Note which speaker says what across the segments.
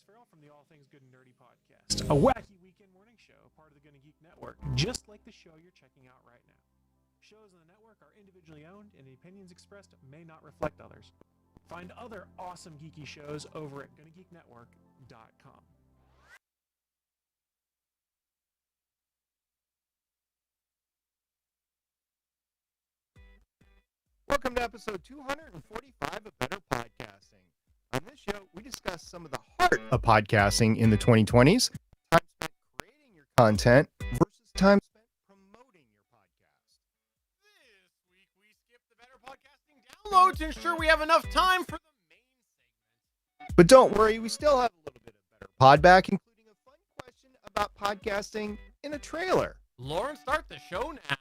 Speaker 1: Farrell from the All Things Good and Nerdy podcast, a wacky weekend morning show, part of the Gonna Geek Network, just like the show you're checking out right now. Shows on the network are individually owned, and the opinions expressed may not reflect others. Find other awesome geeky shows over at GonnaGeekNetwork.com.
Speaker 2: Welcome to episode 245 of Better Podcasting. On this show, we discuss some of the heart of podcasting in the 2020s, time spent creating your content versus time spent promoting your podcast.
Speaker 3: This week, we skip the Better Podcasting download to ensure we have enough time for the main segment.
Speaker 2: But don't worry, we still have a little bit of Better Podback, including a fun question about podcasting in a trailer.
Speaker 3: Lauren, start the show now.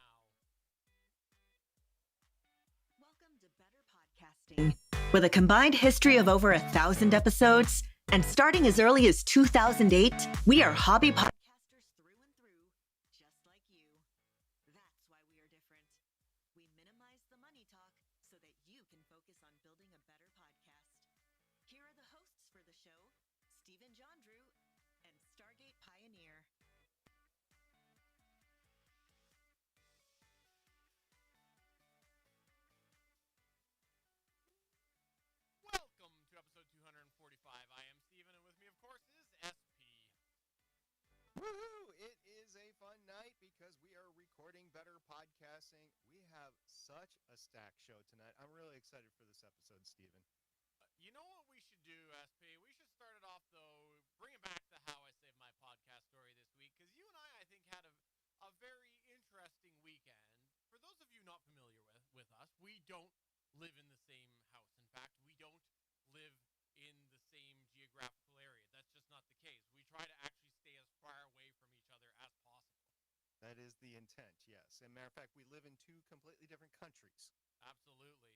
Speaker 4: Welcome to Better Podcasting. With a combined history of over 1,000 episodes and starting as early as 2008, we are hobby podcasters through and through, just like you. That's why we are different. We minimize the money talk so that you can focus on building a better podcast. Here are the hosts for the show, Stephen John Drew and Stargate Pioneer.
Speaker 3: Welcome to episode 245. I am Steven, and with me, of course, is SP.
Speaker 2: Woohoo! It is a fun night because we are recording Better Podcasting. We have such a stacked show tonight. I'm really excited for this episode, Steven.
Speaker 3: You know what we should do, SP? We should start it off, though, bringing back the How I Saved My Podcast story this week, because you and I think, had a very interesting weekend. For those of you not familiar with us, we don't live in the same house. In fact, we don't live in the same geographical area. That's just not the case. We try to actually stay as far away from each other as possible.
Speaker 2: That is the intent, yes. As a matter of fact, we live in two completely different countries.
Speaker 3: Absolutely.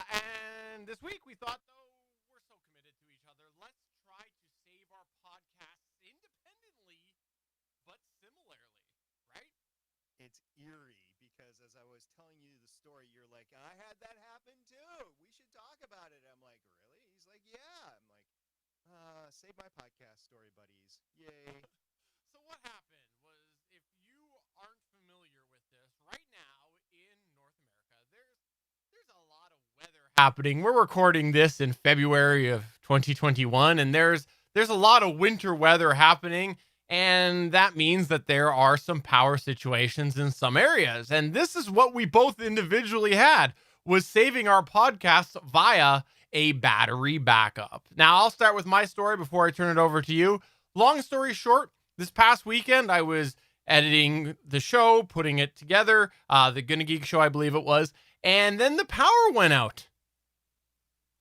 Speaker 3: And this week we thought, though, we're so committed to each other, let's try to save our podcasts independently, but similarly, right?
Speaker 2: It's eerie because as I was telling you the story, you're like, I had that happen too. We should talk about it. I'm like, really? He's like, yeah. I'm like, save my podcast story, buddies. Yay.
Speaker 3: So what happened was, if you aren't familiar with this, right now in North America, there's a lot of weather happening. We're recording this in February of 2021, and there's a lot of winter weather happening, and that means that there are some power situations in some areas. And this is what we both individually had, was saving our podcasts via a battery backup. Now, I'll start with my story before I turn it over to you. Long story short, this past weekend, I was editing the show, putting it together, the Gonna Geek show, I believe it was, and then the power went out.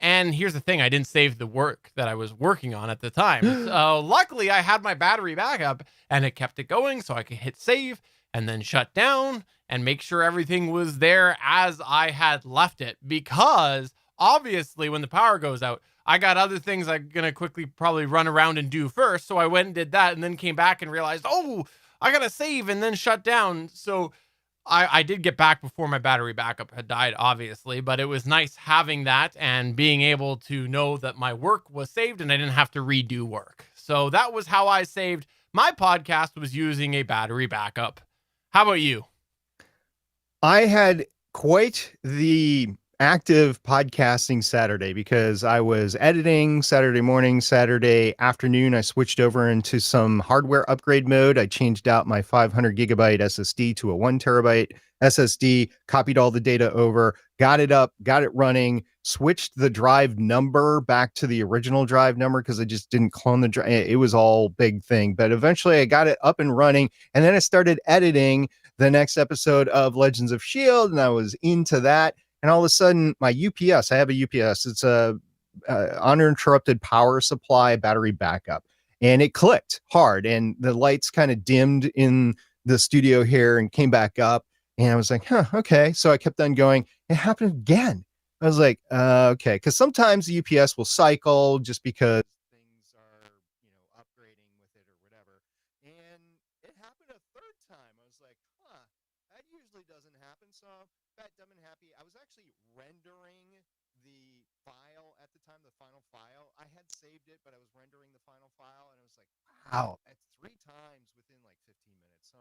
Speaker 3: And here's the thing, I didn't save the work that I was working on at the time. So luckily, I had my battery backup, and it kept it going, so I could hit save and then shut down and make sure everything was there as I had left it. Because obviously, when the power goes out, I got other things I'm going to quickly probably run around and do first. So I went and did that, and then came back and realized, oh, I got to save and then shut down. So I did get back before my battery backup had died, obviously, but it was nice having that and being able to know that my work was saved and I didn't have to redo work. So that was how I saved my podcast, was using a battery backup. How about you?
Speaker 2: I had quite the active podcasting Saturday because I was editing Saturday morning, Saturday afternoon. I switched over into some hardware upgrade mode. I changed out my 500 gigabyte SSD to a 1 terabyte SSD, copied all the data over, got it up, got it running, switched the drive number back to the original drive number because I just didn't clone the drive. It was all big thing, but eventually I got it up and running. And then I started editing the next episode of Legends of S.H.I.E.L.D. and I was into that. And all of a sudden, my UPS, I have a UPS. It's a uninterrupted power supply battery backup. And it clicked hard. And the lights kind of dimmed in the studio here and came back up. And I was like, huh, okay. So I kept on going. It happened again. I was like, okay. Because sometimes the UPS will cycle just because things are, upgrading with it or whatever. And it happened a third time. I was like, huh, that usually doesn't happen. So fat, dumb, and happy. I was actually rendering the file at the time, the final file. I had saved saved it, but I was rendering the final file, and I was like, wow, that's 3 times within like 15 minutes. So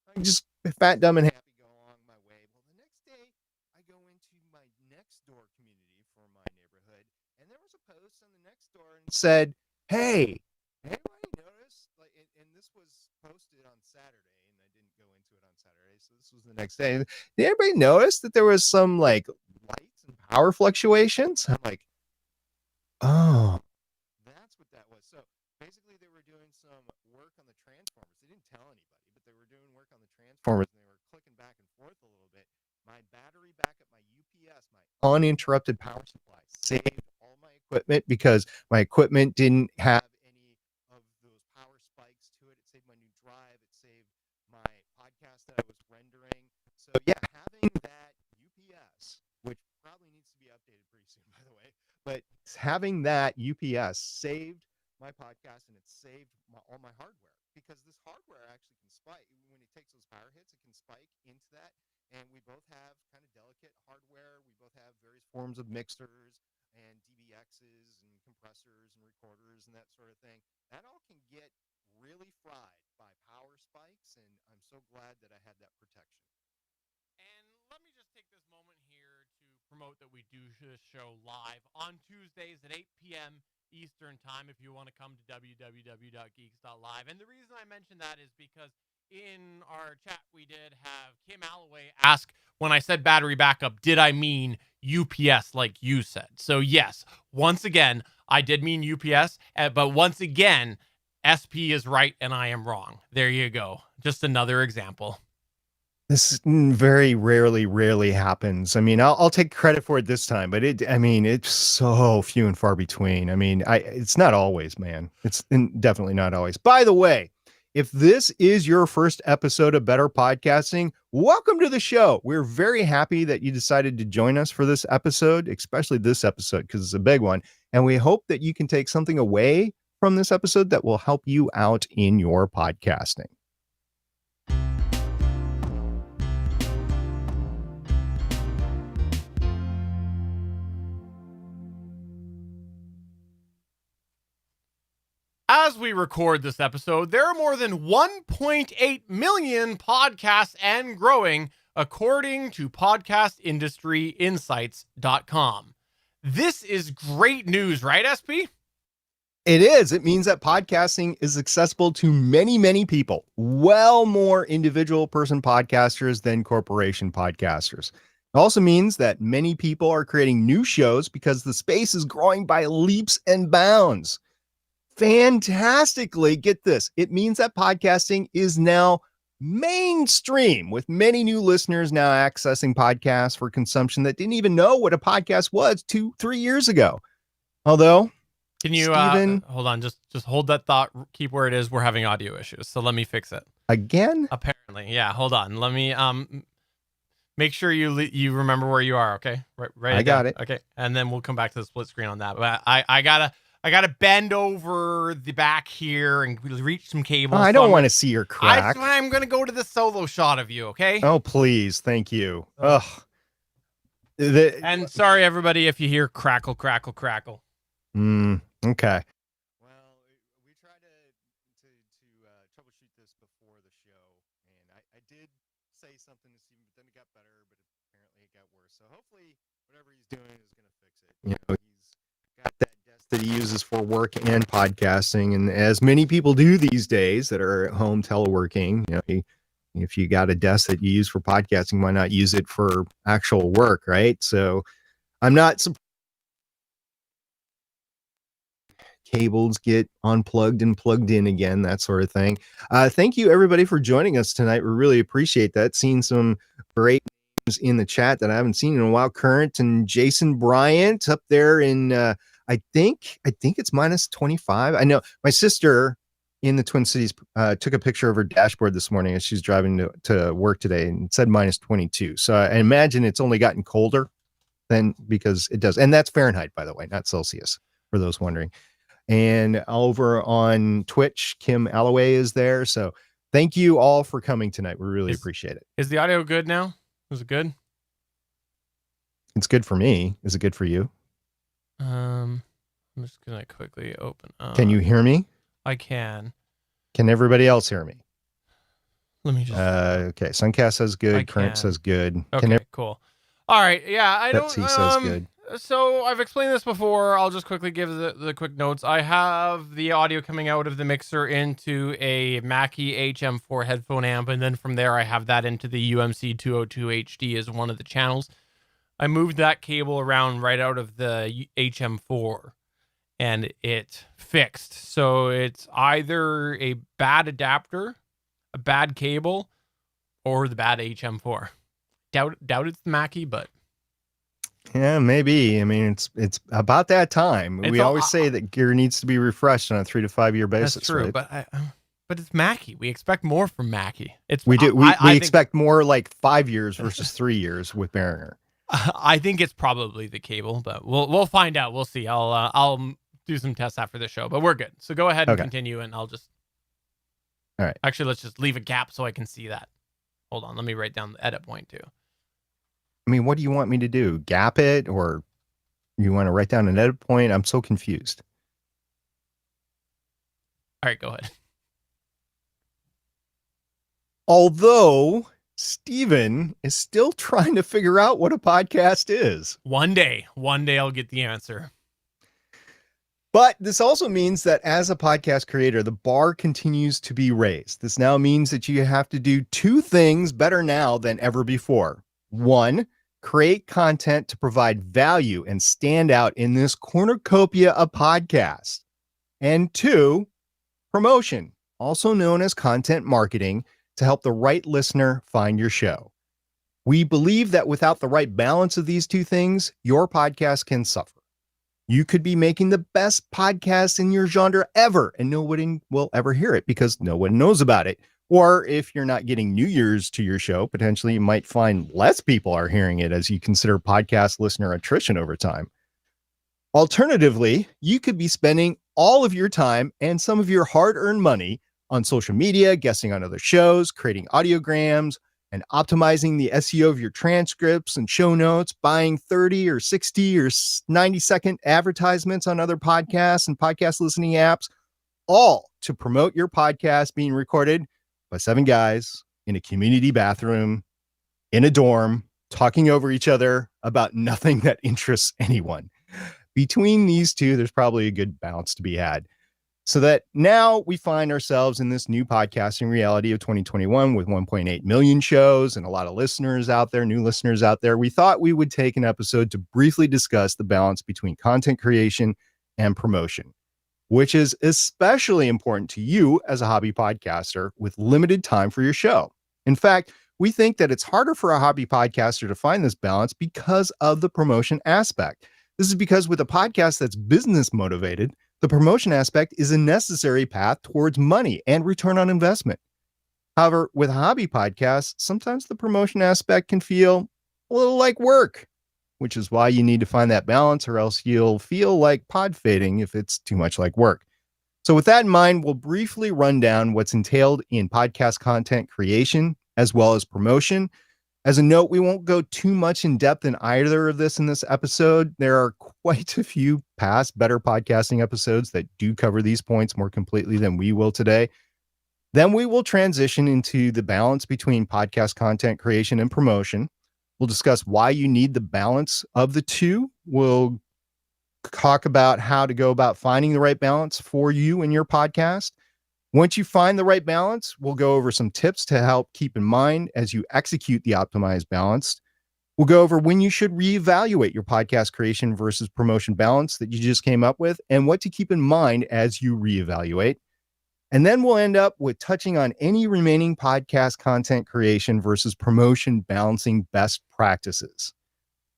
Speaker 2: I just fat, dumb, and happy go along my way. Well, the next day, I go into my next door community for my neighborhood, and there was a post on the next door and said, hey, anybody notice? Like, and this was posted on Saturday, and I didn't go into it on Saturday, so this was the next day. Did anybody notice that there was some like lights and power fluctuations? I'm like, oh, that's what that was. So basically, they were doing some work on the transformers. They didn't tell anybody, but they were doing work on the transformers, and they were clicking back and forth a little bit. My battery backup, my UPS, my uninterrupted power supply saved all my equipment because my equipment didn't have any of those power spikes to it. It saved my new drive. It saved my podcast that I was rendering. So yeah, having that UPS, which probably needs to be updated pretty soon, by the way, but having that UPS saved my podcast, and it saved all my hardware, because this hardware actually can spike when it takes those power hits. It can spike into that, and we both have kind of delicate hardware. We both have various forms of mixers and DBXs and compressors and recorders and that sort of thing. That all can get really fried by power spikes, and I'm so glad that I had that protection.
Speaker 3: And let me just take this moment here to promote that we do this show live on Tuesdays at 8 p.m. Eastern time if you want to come to www.geeks.live. And the reason I mention that is because in our chat we did have Kim Alloway ask, when I said battery backup, did I mean UPS like you said? So yes, once again, I did mean UPS, but once again, SP is right and I am wrong. There you go. Just another example.
Speaker 2: This very rarely happens. I mean, I'll take credit for it this time, but it's so few and far between. I mean, it's not always, man. It's definitely not always. By the way, if this is your first episode of Better Podcasting, welcome to the show. We're very happy that you decided to join us for this episode, especially this episode, because it's a big one. And we hope that you can take something away from this episode that will help you out in your podcasting.
Speaker 3: As we record this episode, there are more than 1.8 million podcasts and growing, according to podcastindustryinsights.com. This is great news, right, SP?
Speaker 2: It is. It means that podcasting is accessible to many, many people. Well more individual person podcasters than corporation podcasters. It also means that many people are creating new shows because the space is growing by leaps and bounds. Fantastically, get this. It means that podcasting is now mainstream, with many new listeners now accessing podcasts for consumption that didn't even know what a podcast was 2-3 years ago. Although,
Speaker 3: can you hold on, just hold that thought, keep where it is. We're having audio issues, so let me fix it
Speaker 2: again.
Speaker 3: Apparently, yeah. Hold on, let me make sure you remember where you are. Okay, right.
Speaker 2: I got it.
Speaker 3: Okay, and then we'll come back to the split screen on that. But I gotta bend over the back here and reach some cables.
Speaker 2: I don't want to see your crack.
Speaker 3: I'm gonna go to the solo shot of you. Okay.
Speaker 2: Oh, please, thank you. Ugh.
Speaker 3: And sorry, everybody, if you hear crackle.
Speaker 2: Okay. Well, we tried to troubleshoot this before the show, and I did say something to Steven, but then it got better, but apparently it got worse. So hopefully whatever he's doing is going to fix it. You know, he's got that desk that he uses for work and podcasting, and as many people do these days that are at home teleworking, you know, if you got a desk that you use for podcasting, why not use it for actual work, right? So I'm not surprised cables get unplugged and plugged in again, that sort of thing. Thank you everybody for joining us tonight. We really appreciate that. Seen some great names in the chat that I haven't seen in a while. Current and Jason Bryant up there in I think it's minus 25. I know my sister in the Twin Cities took a picture of her dashboard this morning as she's driving to work today, and it said minus 22. So I imagine it's only gotten colder then, because it does. And that's Fahrenheit, by the way, not Celsius, for those wondering. And over on Twitch, Kim Alloway is there. So thank you all for coming tonight. We really appreciate it.
Speaker 3: Is the audio good now? Is it good?
Speaker 2: It's good for me. Is it good for you?
Speaker 3: Let I'm just gonna quickly open up.
Speaker 2: Can you hear me?
Speaker 3: I can.
Speaker 2: Can everybody else hear me?
Speaker 3: Let me just.
Speaker 2: Okay. Suncast says
Speaker 3: I
Speaker 2: good. Current
Speaker 3: can.
Speaker 2: says good.
Speaker 3: Okay, cool. All right. Yeah, I don't.
Speaker 2: Betsy says good.
Speaker 3: So I've explained this before. I'll just quickly give the quick notes. I have the audio coming out of the mixer into a Mackie HM4 headphone amp, and then from there I have that into the UMC 202 HD as one of the channels. I moved that cable around right out of the HM4, and it fixed. So it's either a bad adapter, a bad cable, or the bad HM4. Doubt it's the Mackie, but
Speaker 2: Yeah, maybe. I mean, it's about that time.
Speaker 3: It's
Speaker 2: We
Speaker 3: all-
Speaker 2: always say that gear needs to be refreshed on a 3 to 5 year basis.
Speaker 3: that's true.
Speaker 2: Right?
Speaker 3: But it's Mackie. We expect more from Mackie.
Speaker 2: We do. We
Speaker 3: I think-
Speaker 2: expect more like 5 years versus 3 years with Behringer.
Speaker 3: I think it's probably the cable, but we'll find out. We'll see. I'll do some tests after the show, but we're good. So go ahead and
Speaker 2: Okay.
Speaker 3: continue, and I'll just.
Speaker 2: All right.
Speaker 3: Actually, let's just leave a gap so I can see that. Hold on. Let me write down the edit point too.
Speaker 2: I mean, what do you want me to do? Gap it, or you want to write down an edit point? I'm so confused.
Speaker 3: All right, go ahead.
Speaker 2: Although Steven is still trying to figure out what a podcast is.
Speaker 3: One day I'll get the answer.
Speaker 2: But this also means that as a podcast creator, the bar continues to be raised. This now means that you have to do two things better now than ever before. One, create content to provide value and stand out in this cornucopia of podcasts. And two, promotion, also known as content marketing, to help the right listener find your show. We believe that without the right balance of these two things, your podcast can suffer. You could be making the best podcast in your genre ever, and nobody will ever hear it because no one knows about it. Or if you're not getting new ears to your show, potentially you might find less people are hearing it as you consider podcast listener attrition over time. Alternatively, you could be spending all of your time and some of your hard-earned money on social media, guesting on other shows, creating audiograms, and optimizing the SEO of your transcripts and show notes, buying 30 or 60 or 90-second advertisements on other podcasts and podcast listening apps, all to promote your podcast being recorded by 7 guys in a community bathroom, in a dorm, talking over each other about nothing that interests anyone. Between these two, there's probably a good balance to be had. So that now we find ourselves in this new podcasting reality of 2021 with 1.8 million shows and a lot of listeners out there, new listeners out there. We thought we would take an episode to briefly discuss the balance between content creation and promotion, which is especially important to you as a hobby podcaster with limited time for your show. In fact, we think that it's harder for a hobby podcaster to find this balance because of the promotion aspect. This is because with a podcast that's business motivated, the promotion aspect is a necessary path towards money and return on investment. However, with hobby podcasts, sometimes the promotion aspect can feel a little like work, which is why you need to find that balance, or else you'll feel like pod fading if it's too much like work. So with that in mind, we'll briefly run down what's entailed in podcast content creation as well as promotion. As a note, we won't go too much in depth in either of this in this episode. There are quite a few past better podcasting episodes that do cover these points more completely than we will today. Then we will transition into the balance between podcast content creation and promotion. We'll discuss why you need the balance of the two. We'll talk about how to go about finding the right balance for you and your podcast. Once you find the right balance, we'll go over some tips to help keep in mind as you execute the optimized balance. We'll go over when you should reevaluate your podcast creation versus promotion balance that you just came up with and what to keep in mind as you reevaluate. And then we'll end up with touching on any remaining podcast content creation versus promotion balancing best practices.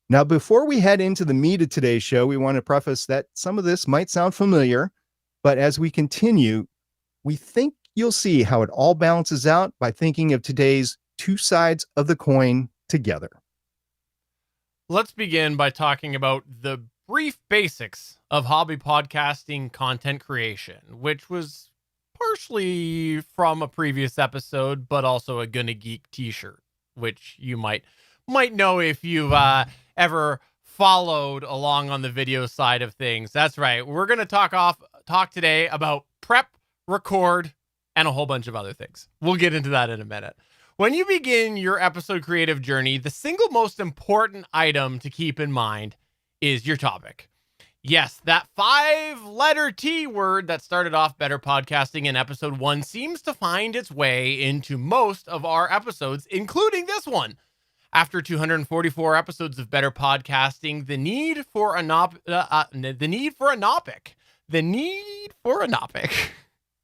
Speaker 2: Now, before we head into the meat of today's show, we want to preface that some of this might sound familiar, but as we continue, we think you'll see how it all balances out by thinking of today's two sides of the coin together.
Speaker 3: Let's begin by talking about the brief basics of hobby podcasting content creation, which was partially from a previous episode, but also a Gonna Geek t-shirt, which you might know if you've ever followed along on the video side of things. That's right. We're going to talk today about prep, record, and a whole bunch of other things. We'll get into that in a minute. When you begin your episode creative journey, the single most important item to keep in mind is your topic. Yes, that 5-letter T word that started off Better Podcasting in episode 1 seems to find its way into most of our episodes, including this one. After 244 episodes of Better Podcasting, the need for a topic.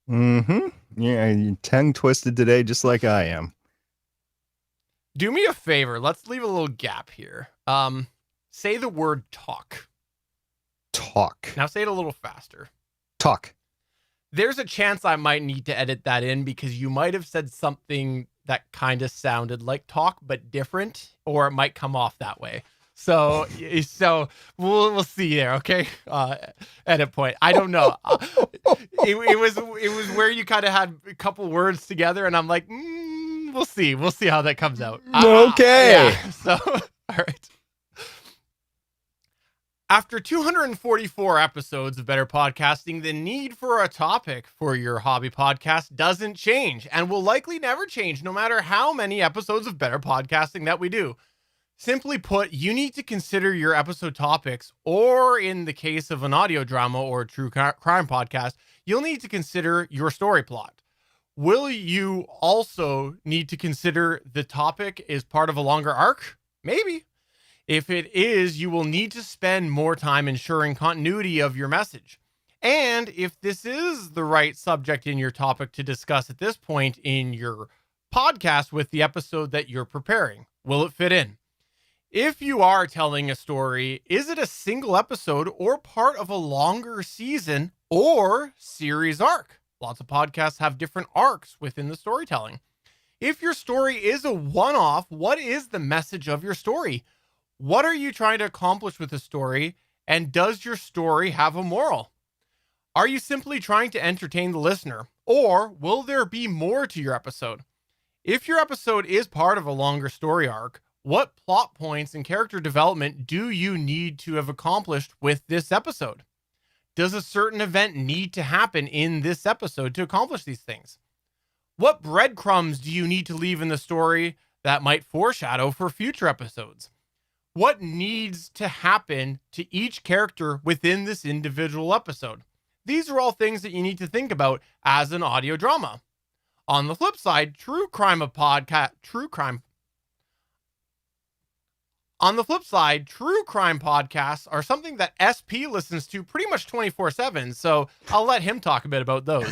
Speaker 2: Mm-hmm. Yeah, your tongue twisted today, just like I am.
Speaker 3: Do me a favor. Let's leave a little gap here. Say the word talk.
Speaker 2: Talk.
Speaker 3: Now say it a little faster.
Speaker 2: Talk.
Speaker 3: There's a chance I might need to edit that in because you might have said something that kind of sounded like talk, but different, or it might come off that way. So we'll see there. Okay. Edit point. I don't know. It was where you kind of had a couple words together and I'm like, we'll see how that comes out.
Speaker 2: Okay.
Speaker 3: Yeah. So, all right. After 244 episodes of Better Podcasting, the need for a topic for your hobby podcast doesn't change and will likely never change no matter how many episodes of Better Podcasting that we do. Simply put, you need to consider your episode topics, or in the case of an audio drama or true crime podcast, you'll need to consider your story plot. Will you also need to consider the topic is part of a longer arc? Maybe. If it is, you will need to spend more time ensuring continuity of your message. And if this is the right subject in your topic to discuss at this point in your podcast with the episode that you're preparing, will it fit in? If you are telling a story, is it a single episode or part of a longer season or series arc? Lots of podcasts have different arcs within the storytelling. If your story is a one-off, what is the message of your story? What are you trying to accomplish with the story? And does your story have a moral? Are you simply trying to entertain the listener? Or will there be more to your episode? If your episode is part of a longer story arc, what plot points and character development do you need to have accomplished with this episode? Does a certain event need to happen in this episode to accomplish these things? What breadcrumbs do you need to leave in the story that might foreshadow for future episodes? What needs to happen to each character within this individual episode? These are all things that you need to think about as an audio drama. On the flip side, true crime podcasts are something that SP listens to pretty much 24/7. So I'll let him talk a bit about those.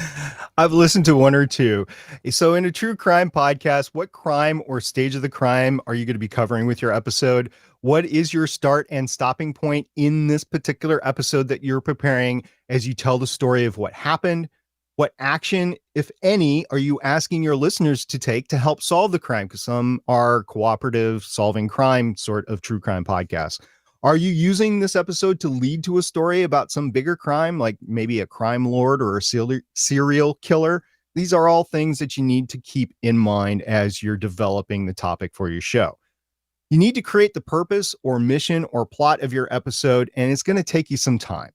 Speaker 2: I've listened to one or two. So in a true crime podcast, what crime or stage of the crime are you going to be covering with your episode? What is your start and stopping point in this particular episode that you're preparing as you tell the story of what happened? What action, if any, are you asking your listeners to take to help solve the crime? Because some are cooperative solving crime sort of true crime podcasts. Are you using this episode to lead to a story about some bigger crime, like maybe a crime lord or a serial killer? These are all things that you need to keep in mind as you're developing the topic for your show. You need to create the purpose or mission or plot of your episode, and it's going to take you some time.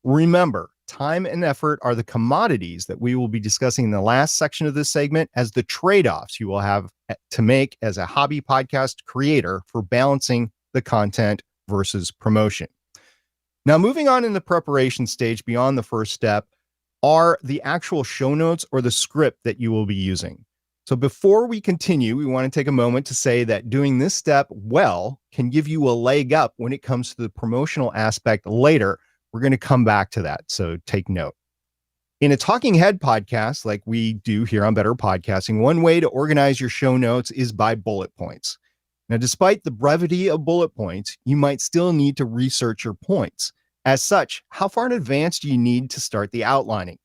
Speaker 2: Remember, time and effort are the commodities that we will be discussing in the last section of this segment as the trade-offs you will have to make as a hobby podcast creator for balancing the content versus promotion. Now, moving on in the preparation stage beyond the first step are the actual show notes or the script that you will be using. So before we continue, we want to take a moment to say that doing this step well can give you a leg up when it comes to the promotional aspect later. We're going to come back to that, so take note. In a talking head podcast like we do here on Better Podcasting, one way to organize your show notes is by bullet points. Now, despite the brevity of bullet points, you might still need to research your points. As such, how far in advance do you need to start the outlining?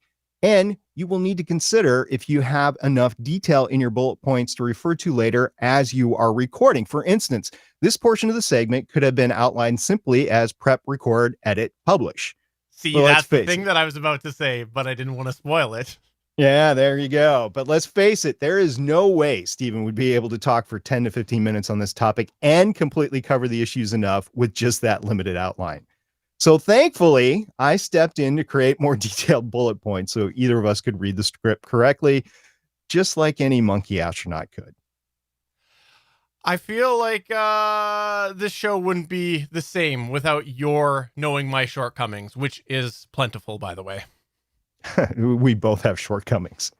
Speaker 2: And you will need to consider if you have enough detail in your bullet points to refer to later as you are recording. For instance, this portion of the segment could have been outlined simply as prep, record, edit, publish.
Speaker 3: See,
Speaker 2: Well,
Speaker 3: that's the thing that I was about to say, but I didn't want to spoil it.
Speaker 2: Yeah, there you go. But let's face it, there is no way Stephen would be able to talk for 10 to 15 minutes on this topic and completely cover the issues enough with just that limited outline. So thankfully, I stepped in to create more detailed bullet points so either of us could read the script correctly, just like any monkey astronaut could.
Speaker 3: I feel like this show wouldn't be the same without your knowing my shortcomings, which is plentiful, by the way.
Speaker 2: We both have shortcomings.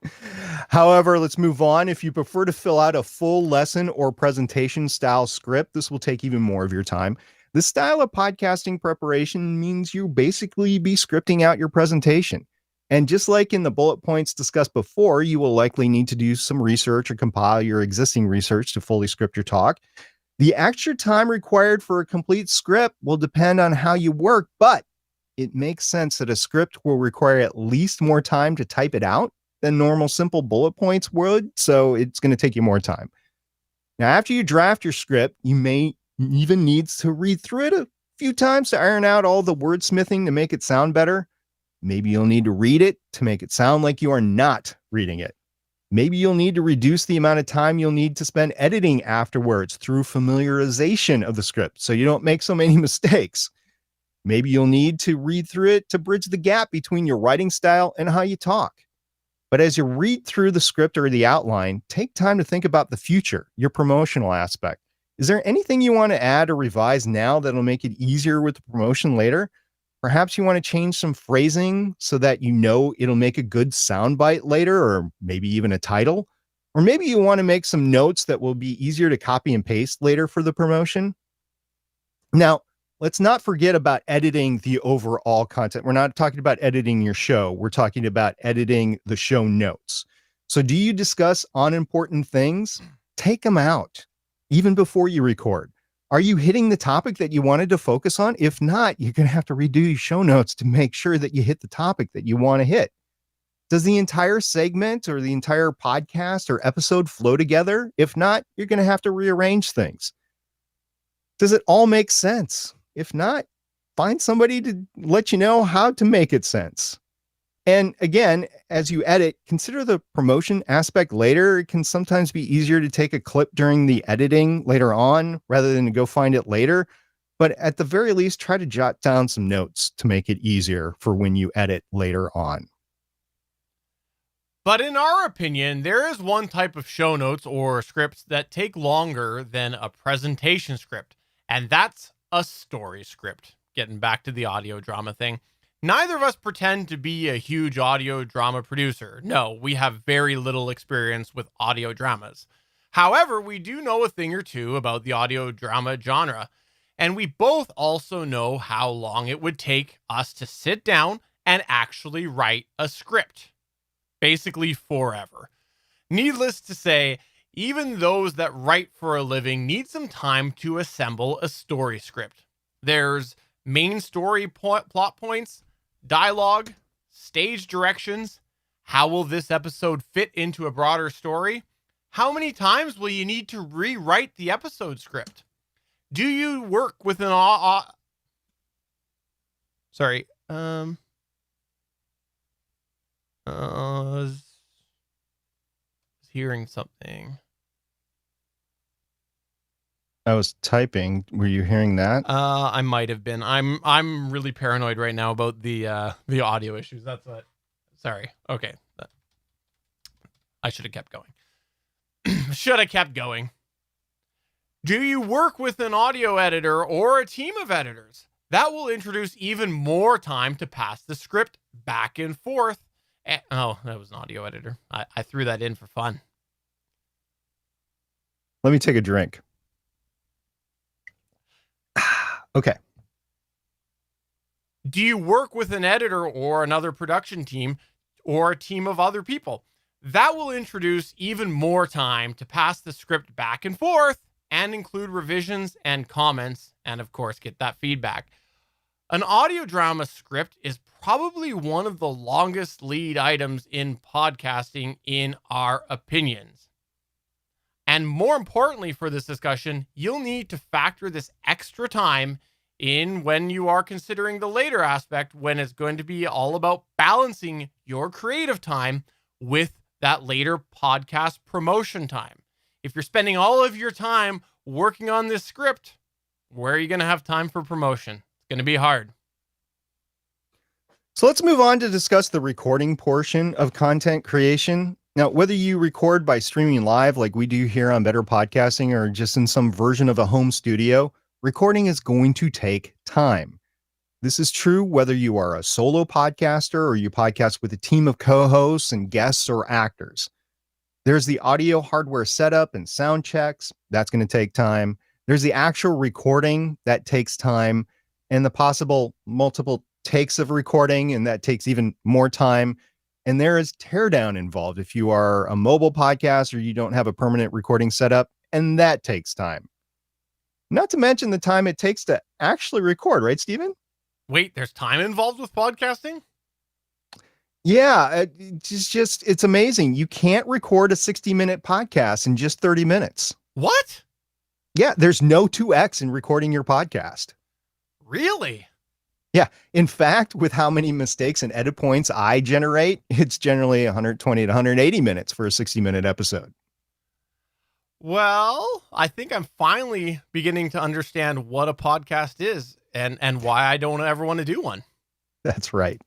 Speaker 2: However, let's move on. If you prefer to fill out a full lesson or presentation style script, this will take even more of your time. This style of podcasting preparation means you basically be scripting out your presentation. And just like in the bullet points discussed before, you will likely need to do some research or compile your existing research to fully script your talk. The extra time required for a complete script will depend on how you work, but it makes sense that a script will require at least more time to type it out than normal simple bullet points would, so it's going to take you more time. Now, after you draft your script, you may even need to read through it a few times to iron out all the wordsmithing to make it sound better. Maybe you'll need to read it to make it sound like you are not reading it. Maybe you'll need to reduce the amount of time you'll need to spend editing afterwards through familiarization of the script so you don't make so many mistakes. Maybe you'll need to read through it to bridge the gap between your writing style and how you talk. But as you read through the script or the outline, take time to think about the future, your promotional aspect. Is there anything you want to add or revise now that'll make it easier with the promotion later? Perhaps you want to change some phrasing so that you know it'll make a good soundbite later, or maybe even a title. Or maybe you want to make some notes that will be easier to copy and paste later for the promotion. Now, let's not forget about editing the overall content. We're not talking about editing your show. We're talking about editing the show notes. So do you discuss unimportant things? Take them out, even before you record. Are you hitting the topic that you wanted to focus on? If not, you're going to have to redo your show notes to make sure that you hit the topic that you want to hit. Does the entire segment or the entire podcast or episode flow together? If not, you're going to have to rearrange things. Does it all make sense? If not, find somebody to let you know how to make it sense. And again, as you edit, consider the promotion aspect later. It can sometimes be easier to take a clip during the editing later on rather than to go find it later. But at the very least, try to jot down some notes to make it easier for when you edit later on.
Speaker 3: But in our opinion, there is one type of show notes or scripts that take longer than a presentation script, and that's a story script. Getting back to the audio drama thing. Neither of us pretend to be a huge audio drama producer. No, we have very little experience with audio dramas. However, we do know a thing or two about the audio drama genre, and we both also know how long it would take us to sit down and actually write a script. Basically forever. Needless to say, even those that write for a living need some time to assemble a story script. There's main story plot points, dialogue, stage directions. How will this episode fit into a broader story? How many times will you need to rewrite the episode script? Do you work with an was hearing something.
Speaker 2: I was typing. Were you hearing that?
Speaker 3: I might have been. I'm really paranoid right now about the audio issues. That's what. Sorry. Okay. I should have kept going. Do you work with an audio editor or a team of editors? That will introduce even more time to pass the script back and forth. Oh, that was an audio editor. I threw that in for fun.
Speaker 2: Let me take a drink. Okay.
Speaker 3: Do you work with an editor or another production team or a team of other people? That will introduce even more time to pass the script back and forth and include revisions and comments and, of course, get that feedback. An audio drama script is probably one of the longest lead items in podcasting in our opinions. And more importantly for this discussion, you'll need to factor this extra time in when you are considering the later aspect, when it's going to be all about balancing your creative time with that later podcast promotion time. If you're spending all of your time working on this script, where are you going to have time for promotion? It's going to be hard.
Speaker 2: So let's move on to discuss the recording portion of content creation. Now, whether you record by streaming live like we do here on Better Podcasting or just in some version of a home studio, recording is going to take time. This is true whether you are a solo podcaster or you podcast with a team of co-hosts and guests or actors. There's the audio hardware setup and sound checks. That's going to take time. There's the actual recording that takes time, and the possible multiple takes of recording, and that takes even more time. And there is teardown involved if you are a mobile podcast or you don't have a permanent recording setup, and that takes time. Not to mention the time it takes to actually record, right, Stephen?
Speaker 3: Wait, there's time involved with podcasting?
Speaker 2: Yeah, it's amazing. You can't record a 60-minute podcast in just 30 minutes.
Speaker 3: What?
Speaker 2: Yeah, there's no 2x in recording your podcast.
Speaker 3: Really?
Speaker 2: Yeah. In fact, with how many mistakes and edit points I generate, it's generally 120 to 180 minutes for a 60-minute episode.
Speaker 3: Well, I think I'm finally beginning to understand what a podcast is and why I don't ever want to do one.
Speaker 2: That's right.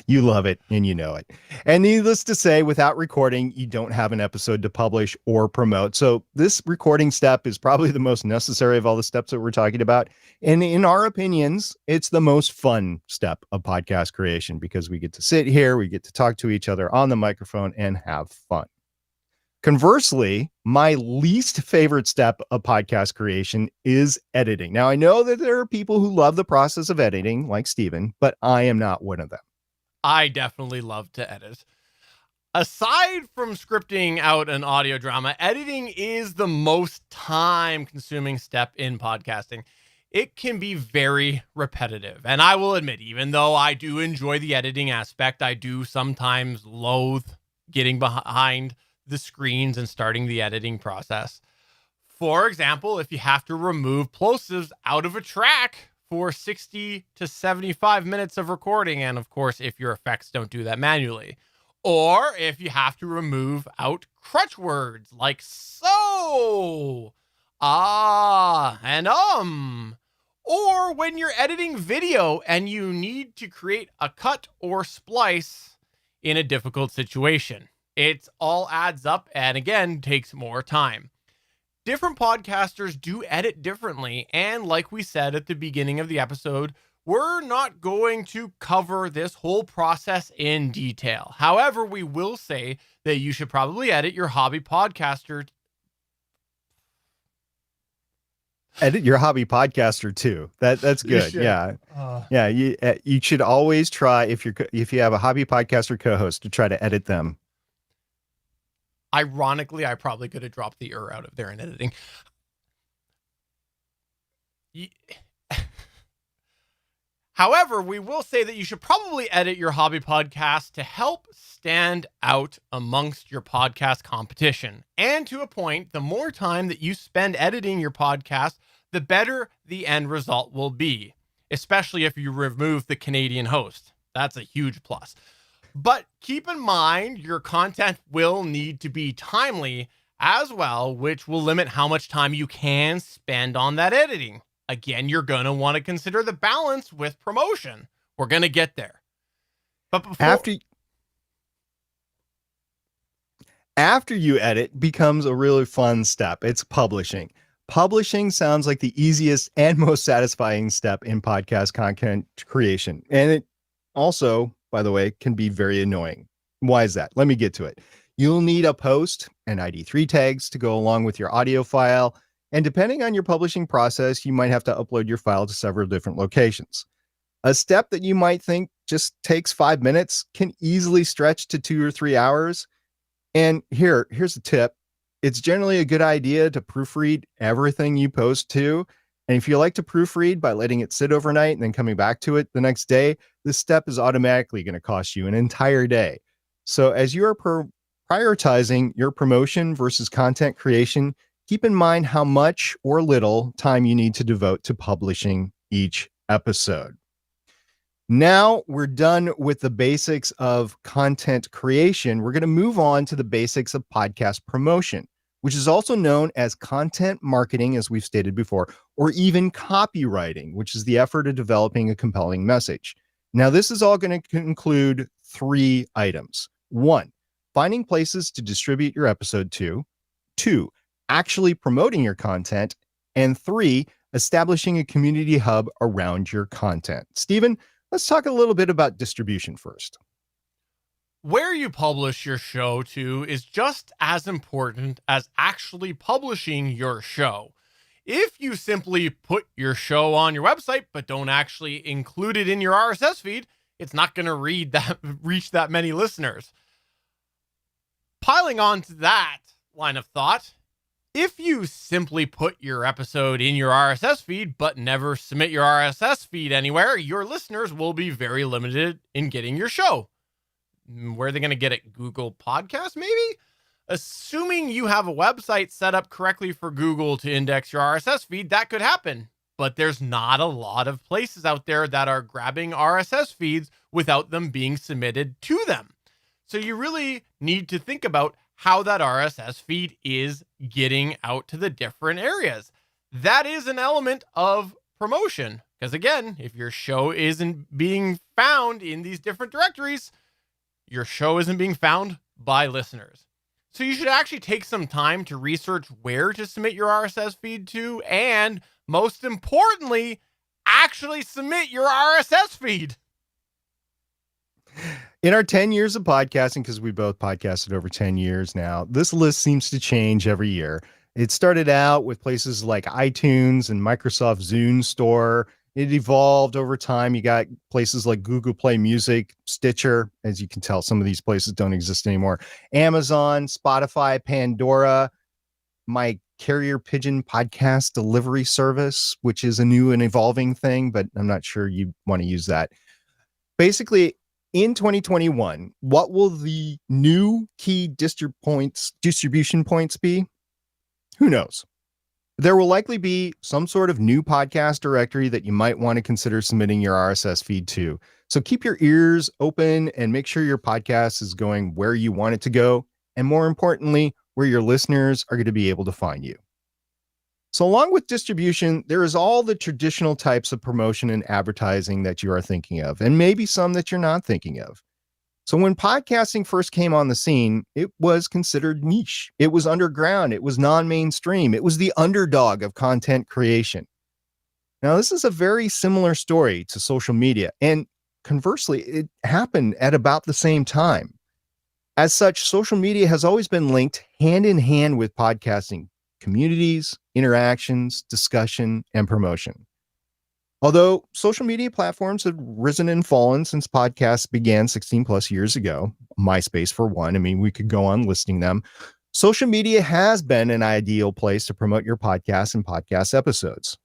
Speaker 2: You love it and you know it. And needless to say, without recording, you don't have an episode to publish or promote. So this recording step is probably the most necessary of all the steps that we're talking about. And in our opinions, it's the most fun step of podcast creation because we get to sit here, we get to talk to each other on the microphone and have fun. Conversely, my least favorite step of podcast creation is editing. Now, I know that there are people who love the process of editing, like Stephen, but I am not one of them.
Speaker 3: I definitely love to edit. Aside from scripting out an audio drama, editing is the most time-consuming step in podcasting. It can be very repetitive. And I will admit, even though I do enjoy the editing aspect, I do sometimes loathe getting behind the screens and starting the editing process. For example, if you have to remove plosives out of a track for 60 to 75 minutes of recording, and of course, if your effects don't do that manually, or if you have to remove out crutch words like so, and or when you're editing video and you need to create a cut or splice in a difficult situation. It all adds up and again takes more time. Different podcasters do edit differently, and like we said at the beginning of the episode, we're not going to cover this whole process in detail. However, we will say that you should probably edit your hobby podcaster.
Speaker 2: Edit your hobby podcaster too. That's good. Yeah. Yeah. You should always try if you have a hobby podcaster co-host to try to edit them.
Speaker 3: Ironically, I probably could have dropped the out of there in editing. However, we will say that you should probably edit your hobby podcast to help stand out amongst your podcast competition. And to a point, the more time that you spend editing your podcast, the better the end result will be, especially if you remove the Canadian host. That's a huge plus. But keep in mind, your content will need to be timely as well, which will limit how much time you can spend on that editing. Again, you're going to want to consider the balance with promotion. We're going to get there. But
Speaker 2: after you edit becomes a really fun step. It's publishing. Publishing sounds like the easiest and most satisfying step in podcast content creation. And it also, by the way, can be very annoying. Why is that? Let me get to it. You'll need a post and ID3 tags to go along with your audio file. And depending on your publishing process, you might have to upload your file to several different locations. A step that you might think just takes 5 minutes can easily stretch to 2 or 3 hours. And here's a tip. It's generally a good idea to proofread everything you post too. And if you like to proofread by letting it sit overnight and then coming back to it the next day, this step is automatically going to cost you an entire day. So as you are prioritizing your promotion versus content creation, keep in mind how much or little time you need to devote to publishing each episode. Now we're done with the basics of content creation. We're going to move on to the basics of podcast promotion, which is also known as content marketing, as we've stated before, or even copywriting, which is the effort of developing a compelling message. Now, this is all going to include 3 items. 1, finding places to distribute your episode to. 2, actually promoting your content. And 3, establishing a community hub around your content. Stephen, let's talk a little bit about distribution first.
Speaker 3: Where you publish your show to is just as important as actually publishing your show. If you simply put your show on your website but don't actually include it in your RSS feed, it's not going to reach that many listeners. Piling on to that line of thought, if you simply put your episode in your RSS feed but never submit your RSS feed anywhere, your listeners will be very limited in getting your show. Where are they going to get it? Google Podcasts, maybe? Assuming you have a website set up correctly for Google to index your RSS feed, that could happen. But there's not a lot of places out there that are grabbing RSS feeds without them being submitted to them. So you really need to think about how that RSS feed is getting out to the different areas. That is an element of promotion. Because again, if your show isn't being found in these different directories, your show isn't being found by listeners. So you should actually take some time to research where to submit your RSS feed to, and most importantly, actually submit your RSS feed.
Speaker 2: In our 10 years of podcasting, because we both podcasted over 10 years now, this list seems to change every year. It started out with places like iTunes and Microsoft Zune Store. It evolved over time. You got places like Google Play Music, Stitcher. As you can tell, some of these places don't exist anymore. Amazon, Spotify, Pandora, my Carrier Pigeon podcast delivery service, which is a new and evolving thing, but I'm not sure you want to use that. Basically, in 2021, what will the new key distribution points be? Who knows? There will likely be some sort of new podcast directory that you might want to consider submitting your RSS feed to. So keep your ears open and make sure your podcast is going where you want it to go. And more importantly, where your listeners are going to be able to find you. So along with distribution, there is all the traditional types of promotion and advertising that you are thinking of, and maybe some that you're not thinking of. So when podcasting first came on the scene, it was considered niche. It was underground. It was non-mainstream. It was the underdog of content creation. Now, this is a very similar story to social media. And conversely, it happened at about the same time. As such, social media has always been linked hand in hand with podcasting communities, interactions, discussion, and promotion. Although social media platforms have risen and fallen since podcasts began 16 plus years ago, MySpace for one, I mean, we could go on listing them. Social media has been an ideal place to promote your podcast and podcast episodes.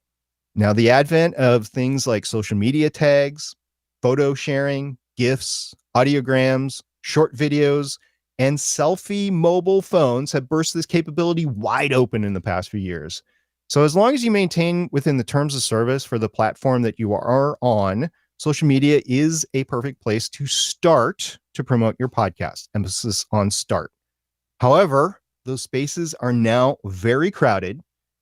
Speaker 2: Now, the advent of things like social media tags, photo sharing, GIFs, audiograms, short videos, and selfie mobile phones have burst this capability wide open in the past few years. So as long as you maintain within the terms of service for the platform that you are on, social media is a perfect place to start to promote your podcast. Emphasis on start. However, those spaces are now very crowded,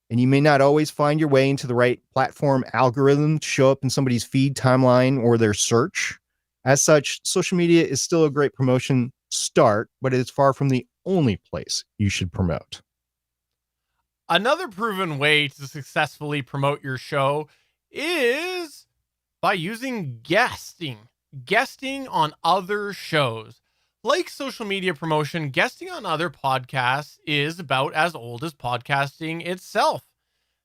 Speaker 2: and you may not always find your way into the right platform algorithm to show up in somebody's feed timeline or their search. As such, social media is still a great promotion start, but it is far from the only place you should promote.
Speaker 3: Another proven way to successfully promote your show is by using guesting on other shows. Like social media promotion, guesting on other podcasts is about as old as podcasting itself.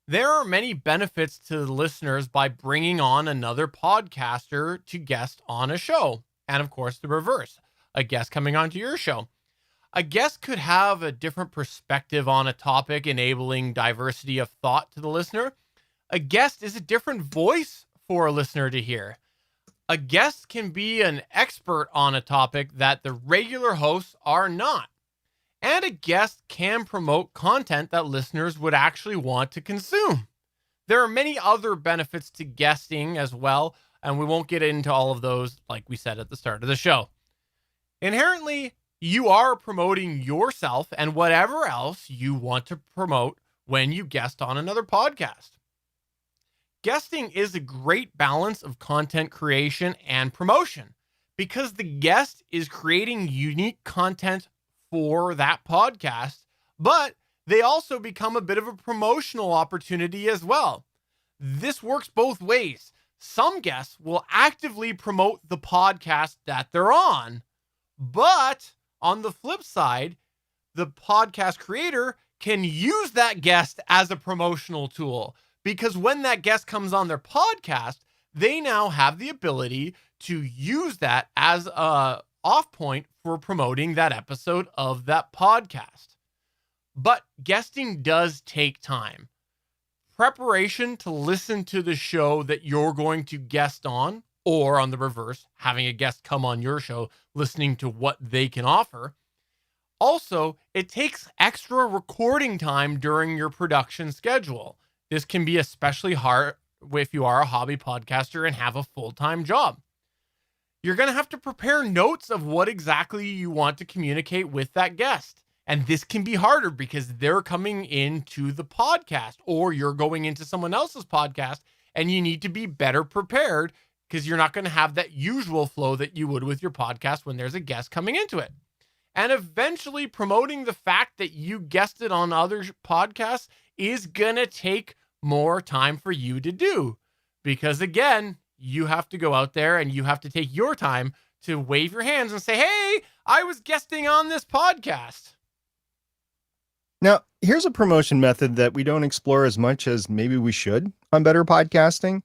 Speaker 3: There are many benefits to the listeners by bringing on another podcaster to guest on a show. And of course, the reverse, a guest coming onto your show. A guest could have a different perspective on a topic, enabling diversity of thought to the listener. A guest is a different voice for a listener to hear. A guest can be an expert on a topic that the regular hosts are not. And a guest can promote content that listeners would actually want to consume. There are many other benefits to guesting as well, and we won't get into all of those like we said at the start of the show. Inherently, you are promoting yourself and whatever else you want to promote when you guest on another podcast. Guesting is a great balance of content creation and promotion because the guest is creating unique content for that podcast, but they also become a bit of a promotional opportunity as well. This works both ways. Some guests will actively promote the podcast that they're on, but on the flip side, the podcast creator can use that guest as a promotional tool because when that guest comes on their podcast, they now have the ability to use that as a off point for promoting that episode of that podcast. But guesting does take time. Preparation to listen to the show that you're going to guest on, or on the reverse, having a guest come on your show, listening to what they can offer. Also, it takes extra recording time during your production schedule. This can be especially hard if you are a hobby podcaster and have a full-time job. You're going to have to prepare notes of what exactly you want to communicate with that guest. And this can be harder because they're coming into the podcast or you're going into someone else's podcast and you need to be better prepared because you're not going to have that usual flow that you would with your podcast when there's a guest coming into it. And eventually promoting the fact that you guested on other podcasts is going to take more time for you to do because, again, you have to go out there and you have to take your time to wave your hands and say, hey, I was guesting on this podcast.
Speaker 2: Now, here's a promotion method that we don't explore as much as maybe we should on Better Podcasting.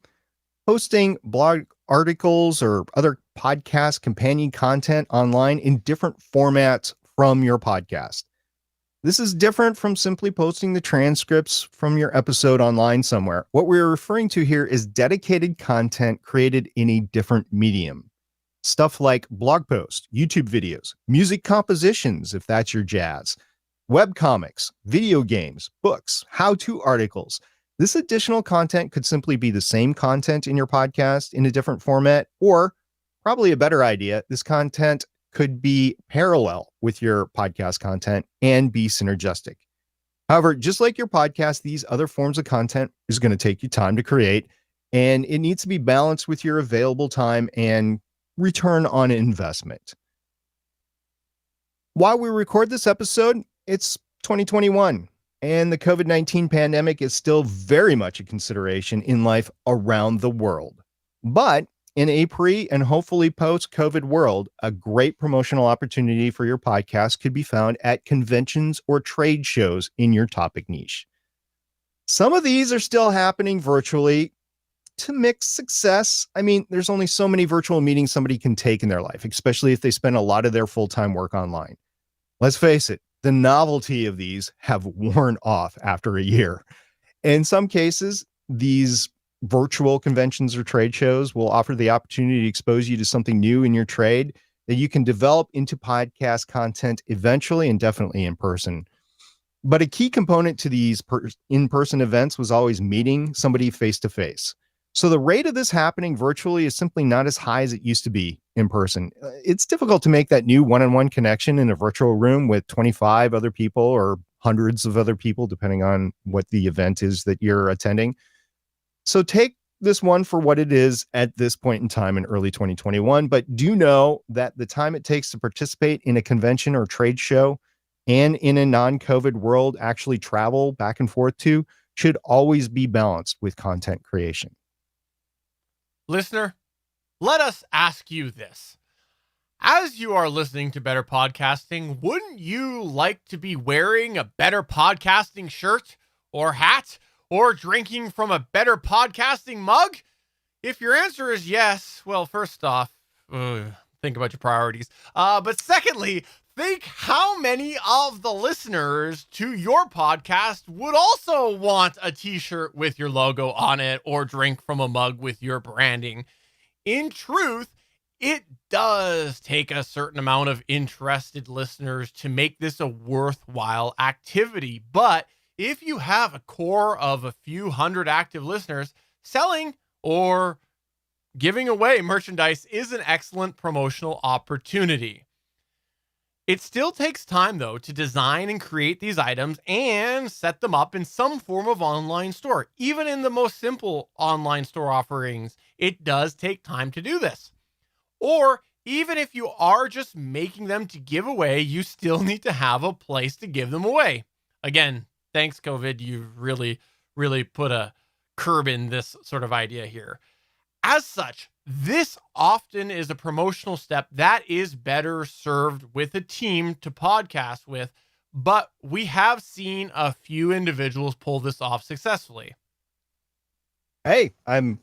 Speaker 2: Posting blog articles or other podcast companion content online in different formats from your podcast. This is different from simply posting the transcripts from your episode online somewhere. What we're referring to here is dedicated content created in a different medium. Stuff like blog posts, YouTube videos, music compositions, if that's your jazz, webcomics, video games, books, how-to articles. This additional content could simply be the same content in your podcast in a different format, or probably a better idea, this content could be parallel with your podcast content and be synergistic. However, just like your podcast, these other forms of content is going to take you time to create, and it needs to be balanced with your available time and return on investment. While we record this episode, it's 2021, and the COVID-19 pandemic is still very much a consideration in life around the world. But in a pre and hopefully post-COVID world, a great promotional opportunity for your podcast could be found at conventions or trade shows in your topic niche. Some of these are still happening virtually to mixed success. I mean, there's only so many virtual meetings somebody can take in their life, especially if they spend a lot of their full-time work online. Let's face it, the novelty of these have worn off after a year. In some cases, these virtual conventions or trade shows will offer the opportunity to expose you to something new in your trade that you can develop into podcast content eventually and definitely in person. But a key component to these in-person events was always meeting somebody face-to-face. So the rate of this happening virtually is simply not as high as it used to be in person. It's difficult to make that new one-on-one connection in a virtual room with 25 other people or hundreds of other people, depending on what the event is that you're attending. So take this one for what it is at this point in time in early 2021, but do know that the time it takes to participate in a convention or trade show and in a non-COVID world actually travel back and forth to should always be balanced with content creation.
Speaker 3: Listener, let us ask you this. As you are listening to Better Podcasting, wouldn't you like to be wearing a Better Podcasting shirt or hat or drinking from a Better Podcasting mug? If your answer is yes, well, first off, think about your priorities. But secondly, think how many of the listeners to your podcast would also want a t-shirt with your logo on it or drink from a mug with your branding. In truth, it does take a certain amount of interested listeners to make this a worthwhile activity. But if you have a core of a few hundred active listeners, selling or giving away merchandise is an excellent promotional opportunity. It still takes time, though, to design and create these items and set them up in some form of online store. Even in the most simple online store offerings, it does take time to do this. Or even if you are just making them to give away, you still need to have a place to give them away. Again, thanks, COVID. You've really put a curb in this sort of idea here. As such, this often is a promotional step that is better served with a team to podcast with, but we have seen a few individuals pull this off successfully.
Speaker 2: Hey, I'm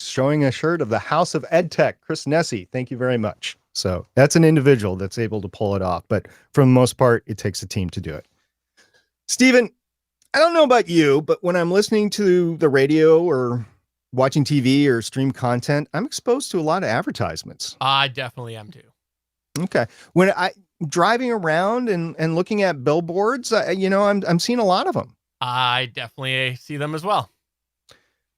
Speaker 2: showing a shirt of the House of EdTech, Chris Nesi. Thank you very much. So that's an individual that's able to pull it off, but for the most part, it takes a team to do it. Stephen, I don't know about you, but when I'm listening to the radio or watching TV or stream content, I'm exposed to a lot of advertisements.
Speaker 3: I definitely am too.
Speaker 2: Okay. When I driving around and looking at billboards, I'm seeing a lot of them.
Speaker 3: I definitely see them as well.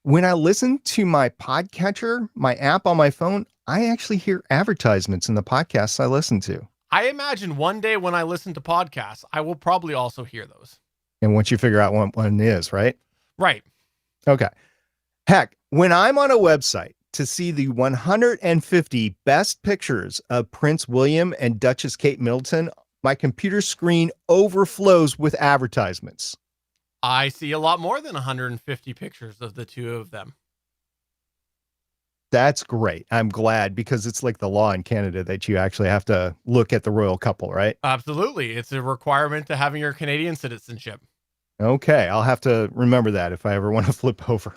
Speaker 2: When I listen to my podcatcher, my app on my phone, I actually hear advertisements in the podcasts I listen to.
Speaker 3: I imagine one day when I listen to podcasts, I will probably also hear those.
Speaker 2: And once you figure out what one is, right?
Speaker 3: Right.
Speaker 2: Okay. Heck, when I'm on a website to see the 150 best pictures of Prince William and Duchess Kate Middleton, my computer screen overflows with advertisements.
Speaker 3: I see a lot more than 150 pictures of the two of them.
Speaker 2: That's great. I'm glad, because it's like the law in Canada that you actually have to look at the royal couple, right?
Speaker 3: Absolutely. It's a requirement to having your Canadian citizenship.
Speaker 2: Okay, I'll have to remember that if I ever want to flip over.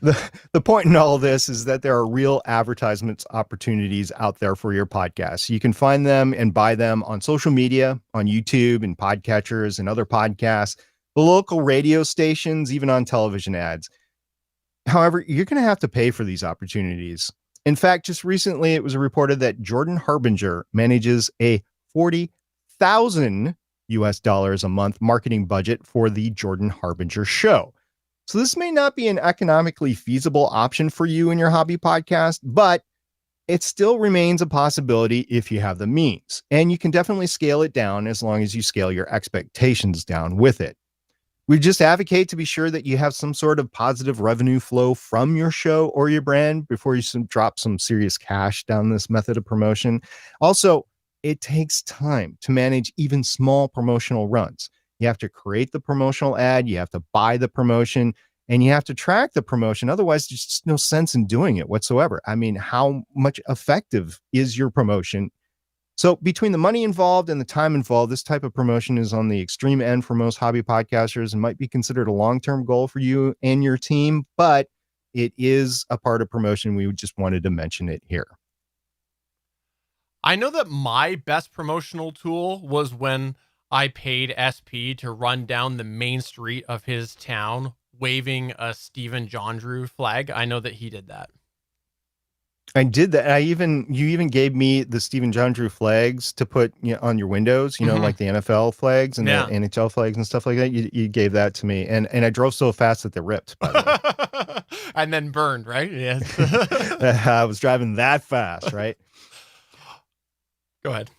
Speaker 2: The point in all of this is that there are real advertisements opportunities out there for your podcast. You can find them and buy them on social media, on YouTube and podcatchers and other podcasts, the local radio stations, even on television ads. However, you're going to have to pay for these opportunities. In fact, just recently it was reported that Jordan Harbinger manages a $40,000 a month marketing budget for the Jordan Harbinger show. So this may not be an economically feasible option for you and your hobby podcast, but it still remains a possibility if you have the means. And you can definitely scale it down as long as you scale your expectations down with it. We just advocate to be sure that you have some sort of positive revenue flow from your show or your brand before you drop some serious cash down this method of promotion. Also, it takes time to manage even small promotional runs. You have to create the promotional ad, you have to buy the promotion, and you have to track the promotion. Otherwise, there's just no sense in doing it whatsoever. I mean, how much effective is your promotion? So between the money involved and the time involved, this type of promotion is on the extreme end for most hobby podcasters and might be considered a long-term goal for you and your team, but it is a part of promotion. We just wanted to mention it here.
Speaker 3: I know that my best promotional tool was when I paid SP to run down the main street of his town waving a Stephen John Drew flag. I know that he did that.
Speaker 2: I did that. You even gave me the Stephen John Drew flags to put on your windows, like the NFL flags and the NHL flags and stuff like that. You gave that to me, and I drove so fast that they ripped, by the way.
Speaker 3: And then burned, right? Yes.
Speaker 2: I was driving that fast, right?
Speaker 3: Go ahead.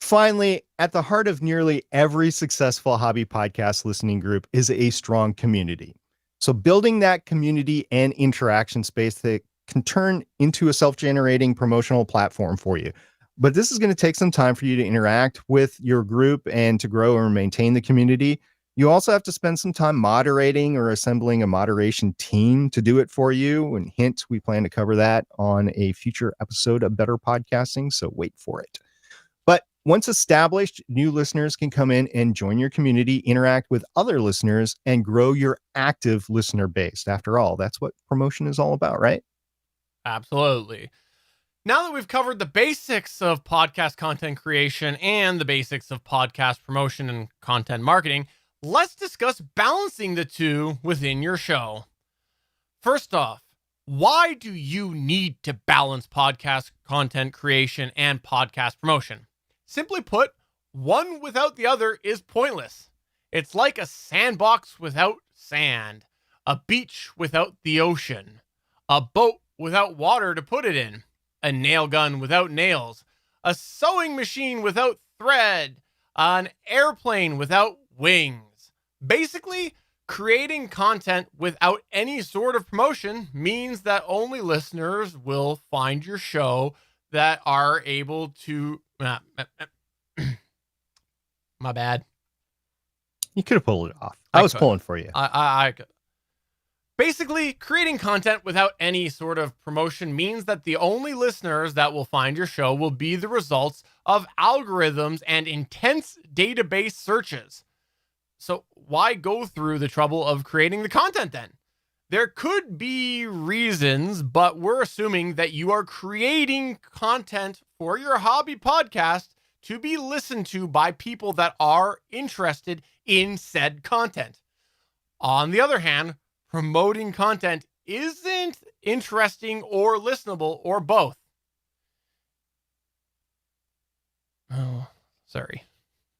Speaker 2: Finally, at the heart of nearly every successful hobby podcast listening group is a strong community. So building that community and interaction space that can turn into a self-generating promotional platform for you. But this is going to take some time for you to interact with your group and to grow and maintain the community. You also have to spend some time moderating or assembling a moderation team to do it for you. And hint, we plan to cover that on a future episode of Better Podcasting, so wait for it. But once established, new listeners can come in and join your community, interact with other listeners, and grow your active listener base. After all, that's what promotion is all about, right?
Speaker 3: Absolutely. Now that we've covered the basics of podcast content creation and the basics of podcast promotion and content marketing, let's discuss balancing the two within your show. First off, why do you need to balance podcast content creation and podcast promotion? Simply put, one without the other is pointless. It's like a sandbox without sand, a beach without the ocean, a boat without water to put it in, a nail gun without nails, a sewing machine without thread, an airplane without wings. Basically, creating content without any sort of promotion means that only listeners will find your show that are able to... my bad.
Speaker 2: You could have pulled it off. I was pulling for you.
Speaker 3: I could. Basically, creating content without any sort of promotion means that the only listeners that will find your show will be the results of algorithms and intense database searches. So why go through the trouble of creating the content then? There could be reasons, but we're assuming that you are creating content for your hobby podcast to be listened to by people that are interested in said content. On the other hand, promoting content isn't interesting or listenable or both. Oh, sorry.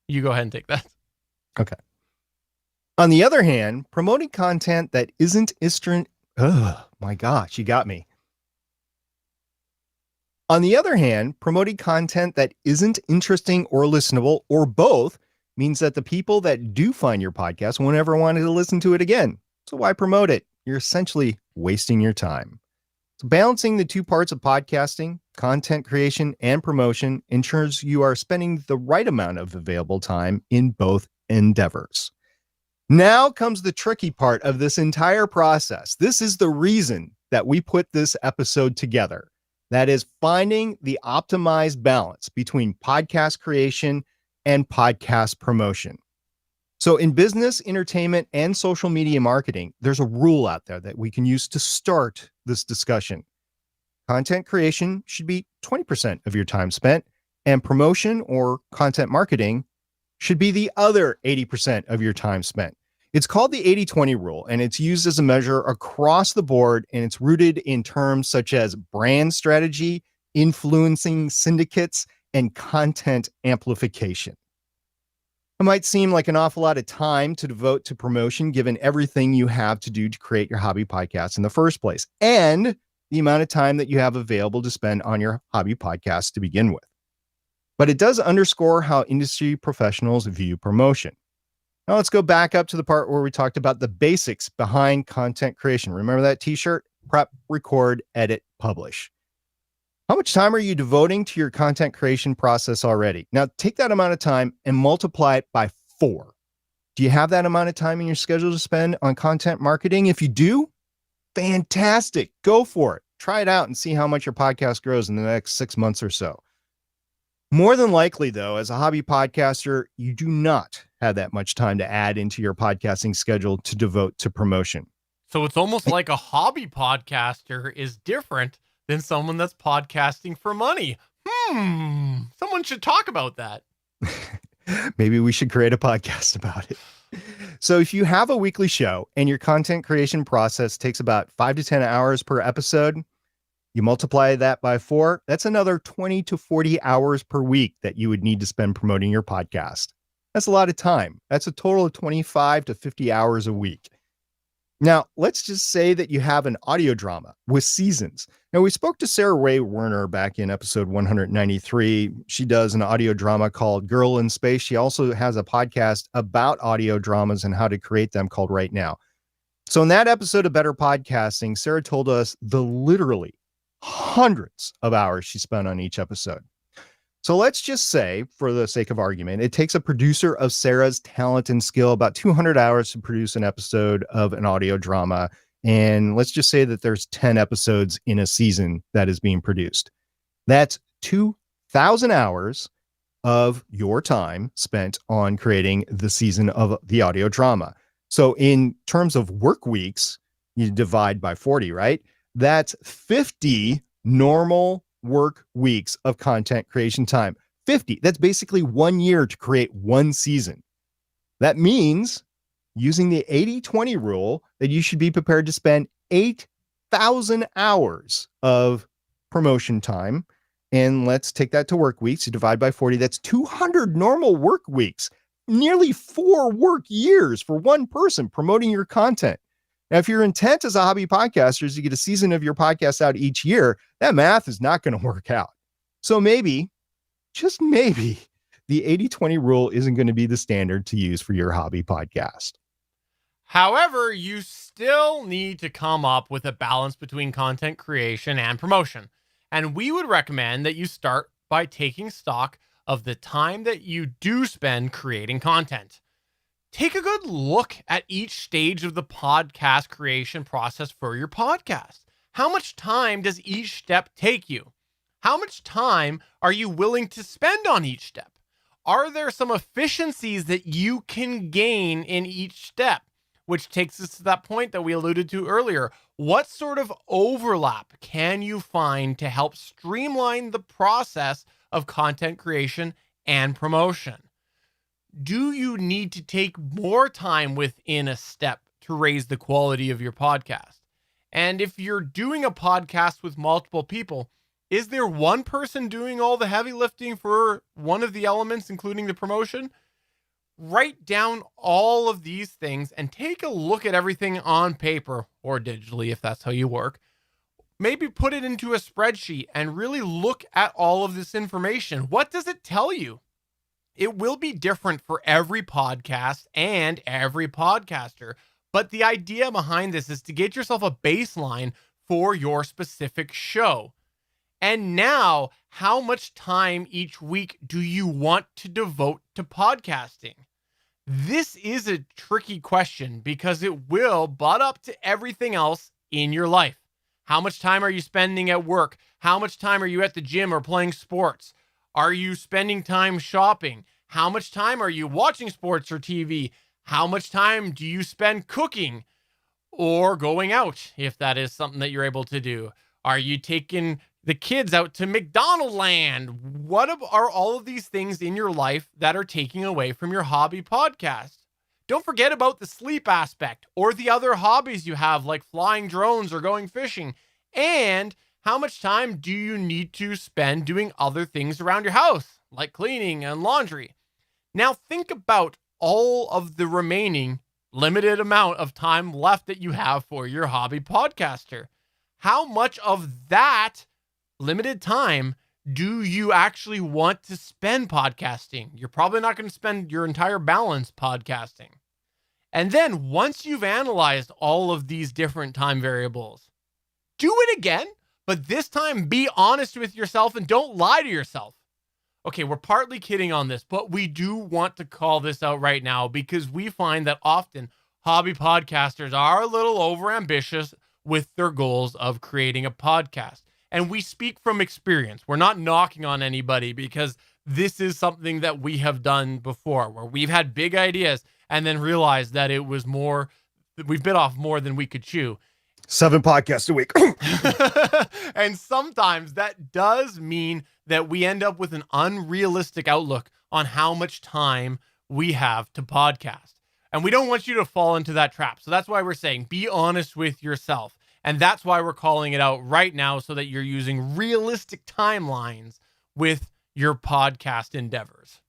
Speaker 3: You go ahead and take that.
Speaker 2: Okay. On the other hand, promoting content that isn't oh my gosh, you got me. On the other hand, promoting content that isn't interesting or listenable or both means that the people that do find your podcast won't ever want to listen to it again. So why promote it? You're essentially wasting your time. So balancing the two parts of podcasting, content creation and promotion, ensures you are spending the right amount of available time in both endeavors. Now comes the tricky part of this entire process. This is the reason that we put this episode together. That is finding the optimized balance between podcast creation and podcast promotion. So in business, entertainment, and social media marketing, there's a rule out there that we can use to start this discussion. Content creation should be 20% of your time spent, and promotion or content marketing should be the other 80% of your time spent. It's called the 80-20 rule, and it's used as a measure across the board, and it's rooted in terms such as brand strategy, influencing syndicates, and content amplification. It might seem like an awful lot of time to devote to promotion, given everything you have to do to create your hobby podcast in the first place, and the amount of time that you have available to spend on your hobby podcast to begin with. But it does underscore how industry professionals view promotion. Now let's go back up to the part where we talked about the basics behind content creation. Remember that t-shirt? Prep, record, edit, publish. How much time are you devoting to your content creation process already? Now take that amount of time and multiply it by 4. Do you have that amount of time in your schedule to spend on content marketing? If you do, fantastic. Go for it. Try it out and see how much your podcast grows in the next 6 months or so. More than likely, though, as a hobby podcaster, you do not have that much time to add into your podcasting schedule to devote to promotion.
Speaker 3: So it's almost like a hobby podcaster is different than someone that's podcasting for money. Someone should talk about that.
Speaker 2: Maybe we should create a podcast about it. So if you have a weekly show and your content creation process takes about 5 to 10 hours per episode, you multiply that by 4, that's another 20 to 40 hours per week that you would need to spend promoting your podcast. That's a lot of time. That's a total of 25 to 50 hours a week. Now, let's just say that you have an audio drama with seasons. Now, we spoke to Sarah Ray Werner back in episode 193. She does an audio drama called Girl in Space. She also has a podcast about audio dramas and how to create them called Right Now. So in that episode of Better Podcasting, Sarah told us the literally hundreds of hours she spent on each episode. So let's just say, for the sake of argument, it takes a producer of Sarah's talent and skill about 200 hours to produce an episode of an audio drama. And let's just say that there's 10 episodes in a season that is being produced. That's 2,000 hours of your time spent on creating the season of the audio drama. So in terms of work weeks, you divide by 40, right? That's 50 normal work weeks of content creation time. 50. That's basically 1 year to create one season. That means, using the 80-20 rule, that you should be prepared to spend 8,000 hours of promotion time. And let's take that to work weeks. You divide by 40. That's 200 normal work weeks. Nearly 4 work years for one person promoting your content. Now, if your intent as a hobby podcaster is to get a season of your podcast out each year, that math is not going to work out. So maybe, just maybe, the 80-20 rule isn't going to be the standard to use for your hobby podcast.
Speaker 3: However, you still need to come up with a balance between content creation and promotion. And we would recommend that you start by taking stock of the time that you do spend creating content. Take a good look at each stage of the podcast creation process for your podcast. How much time does each step take you? How much time are you willing to spend on each step? Are there some efficiencies that you can gain in each step? Which takes us to that point that we alluded to earlier. What sort of overlap can you find to help streamline the process of content creation and promotion? Do you need to take more time within a step to raise the quality of your podcast? And if you're doing a podcast with multiple people, is there one person doing all the heavy lifting for one of the elements, including the promotion? Write down all of these things and take a look at everything on paper or digitally, if that's how you work. Maybe put it into a spreadsheet and really look at all of this information. What does it tell you? It will be different for every podcast and every podcaster, but the idea behind this is to get yourself a baseline for your specific show. And now, how much time each week do you want to devote to podcasting? This is a tricky question because it will butt up to everything else in your life. How much time are you spending at work? How much time are you at the gym or playing sports? Are you spending time shopping? How much time are you watching sports or TV? How much time do you spend cooking or going out, if that is something that you're able to do? Are you taking the kids out to McDonald Land? What are all of these things in your life that are taking away from your hobby podcast? Don't forget about the sleep aspect or the other hobbies you have, like flying drones or going fishing. And how much time do you need to spend doing other things around your house, like cleaning and laundry? Now think about all of the remaining limited amount of time left that you have for your hobby podcaster. How much of that limited time do you actually want to spend podcasting? You're probably not going to spend your entire balance podcasting. And then once you've analyzed all of these different time variables, do it again, but this time be honest with yourself and don't lie to yourself. Okay, we're partly kidding on this, but we do want to call this out right now because we find that often hobby podcasters are a little overambitious with their goals of creating a podcast. And we speak from experience. We're not knocking on anybody because this is something that we have done before where we've had big ideas and then realized that it was more, we bit off more than we could chew.
Speaker 2: 7 podcasts a week.
Speaker 3: And sometimes that does mean that we end up with an unrealistic outlook on how much time we have to podcast. And we don't want you to fall into that trap. So that's why we're saying be honest with yourself. And that's why we're calling it out right now so that you're using realistic timelines with your podcast endeavors.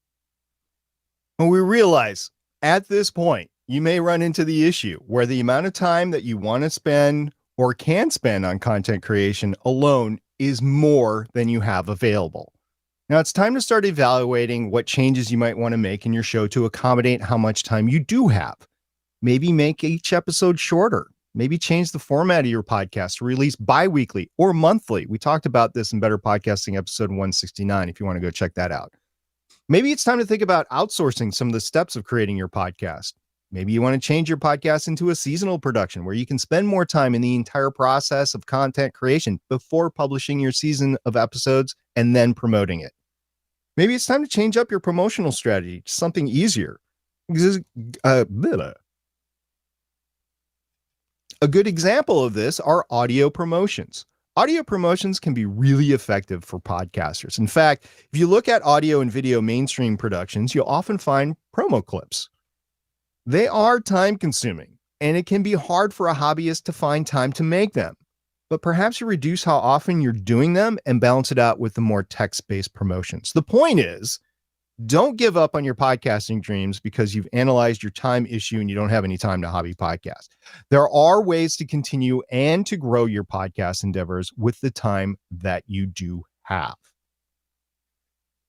Speaker 2: When we realize at this point, you may run into the issue where the amount of time that you want to spend or can spend on content creation alone is more than you have available. Now it's time to start evaluating what changes you might want to make in your show to accommodate how much time you do have. Maybe make each episode shorter. Maybe change the format of your podcast to release bi-weekly or monthly. We talked about this in Better Podcasting episode 169 if you want to go check that out. Maybe it's time to think about outsourcing some of the steps of creating your podcast. Maybe you want to change your podcast into a seasonal production where you can spend more time in the entire process of content creation before publishing your season of episodes and then promoting it. Maybe it's time to change up your promotional strategy to something easier. A good example of this are audio promotions. Audio promotions can be really effective for podcasters. In fact, if you look at audio and video mainstream productions, you'll often find promo clips. They are time consuming, and it can be hard for a hobbyist to find time to make them. But perhaps you reduce how often you're doing them and balance it out with the more text-based promotions. The point is, Don't give up on your podcasting dreams because you've analyzed your time issue and you don't have any time to hobby podcast. There are ways to continue and to grow your podcast endeavors with the time that you do have.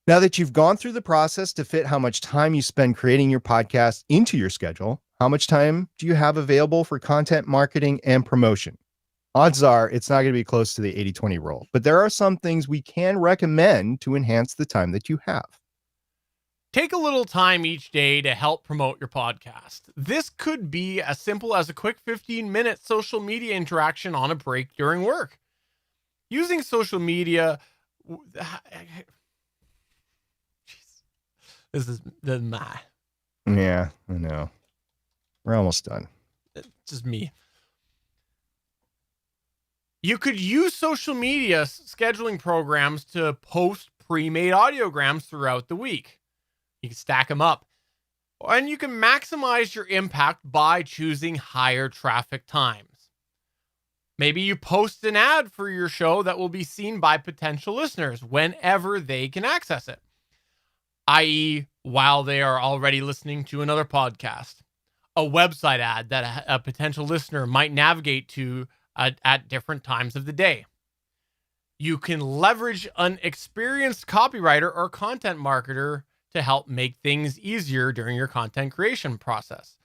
Speaker 2: Now that you've gone through the process to fit how much time you spend creating your podcast into your schedule, how much time do you have available for content marketing and promotion? Odds are it's not going to be close to the 80-20 rule, but there are some things we can recommend to enhance the time that you have.
Speaker 3: Take a little time each day to help promote your podcast. This could be as simple as a quick 15-minute social media interaction on a break during work. Using social media... This is my...
Speaker 2: Yeah, I know. We're almost done.
Speaker 3: It's just me. You could use social media scheduling programs to post pre-made audiograms throughout the week. You can stack them up. And you can maximize your impact by choosing higher traffic times. Maybe you post an ad for your show that will be seen by potential listeners whenever they can access it, i.e., while they are already listening to another podcast. A website ad that a potential listener might navigate to at different times of the day. You can leverage an experienced copywriter or content marketer to help make things easier during your content creation process.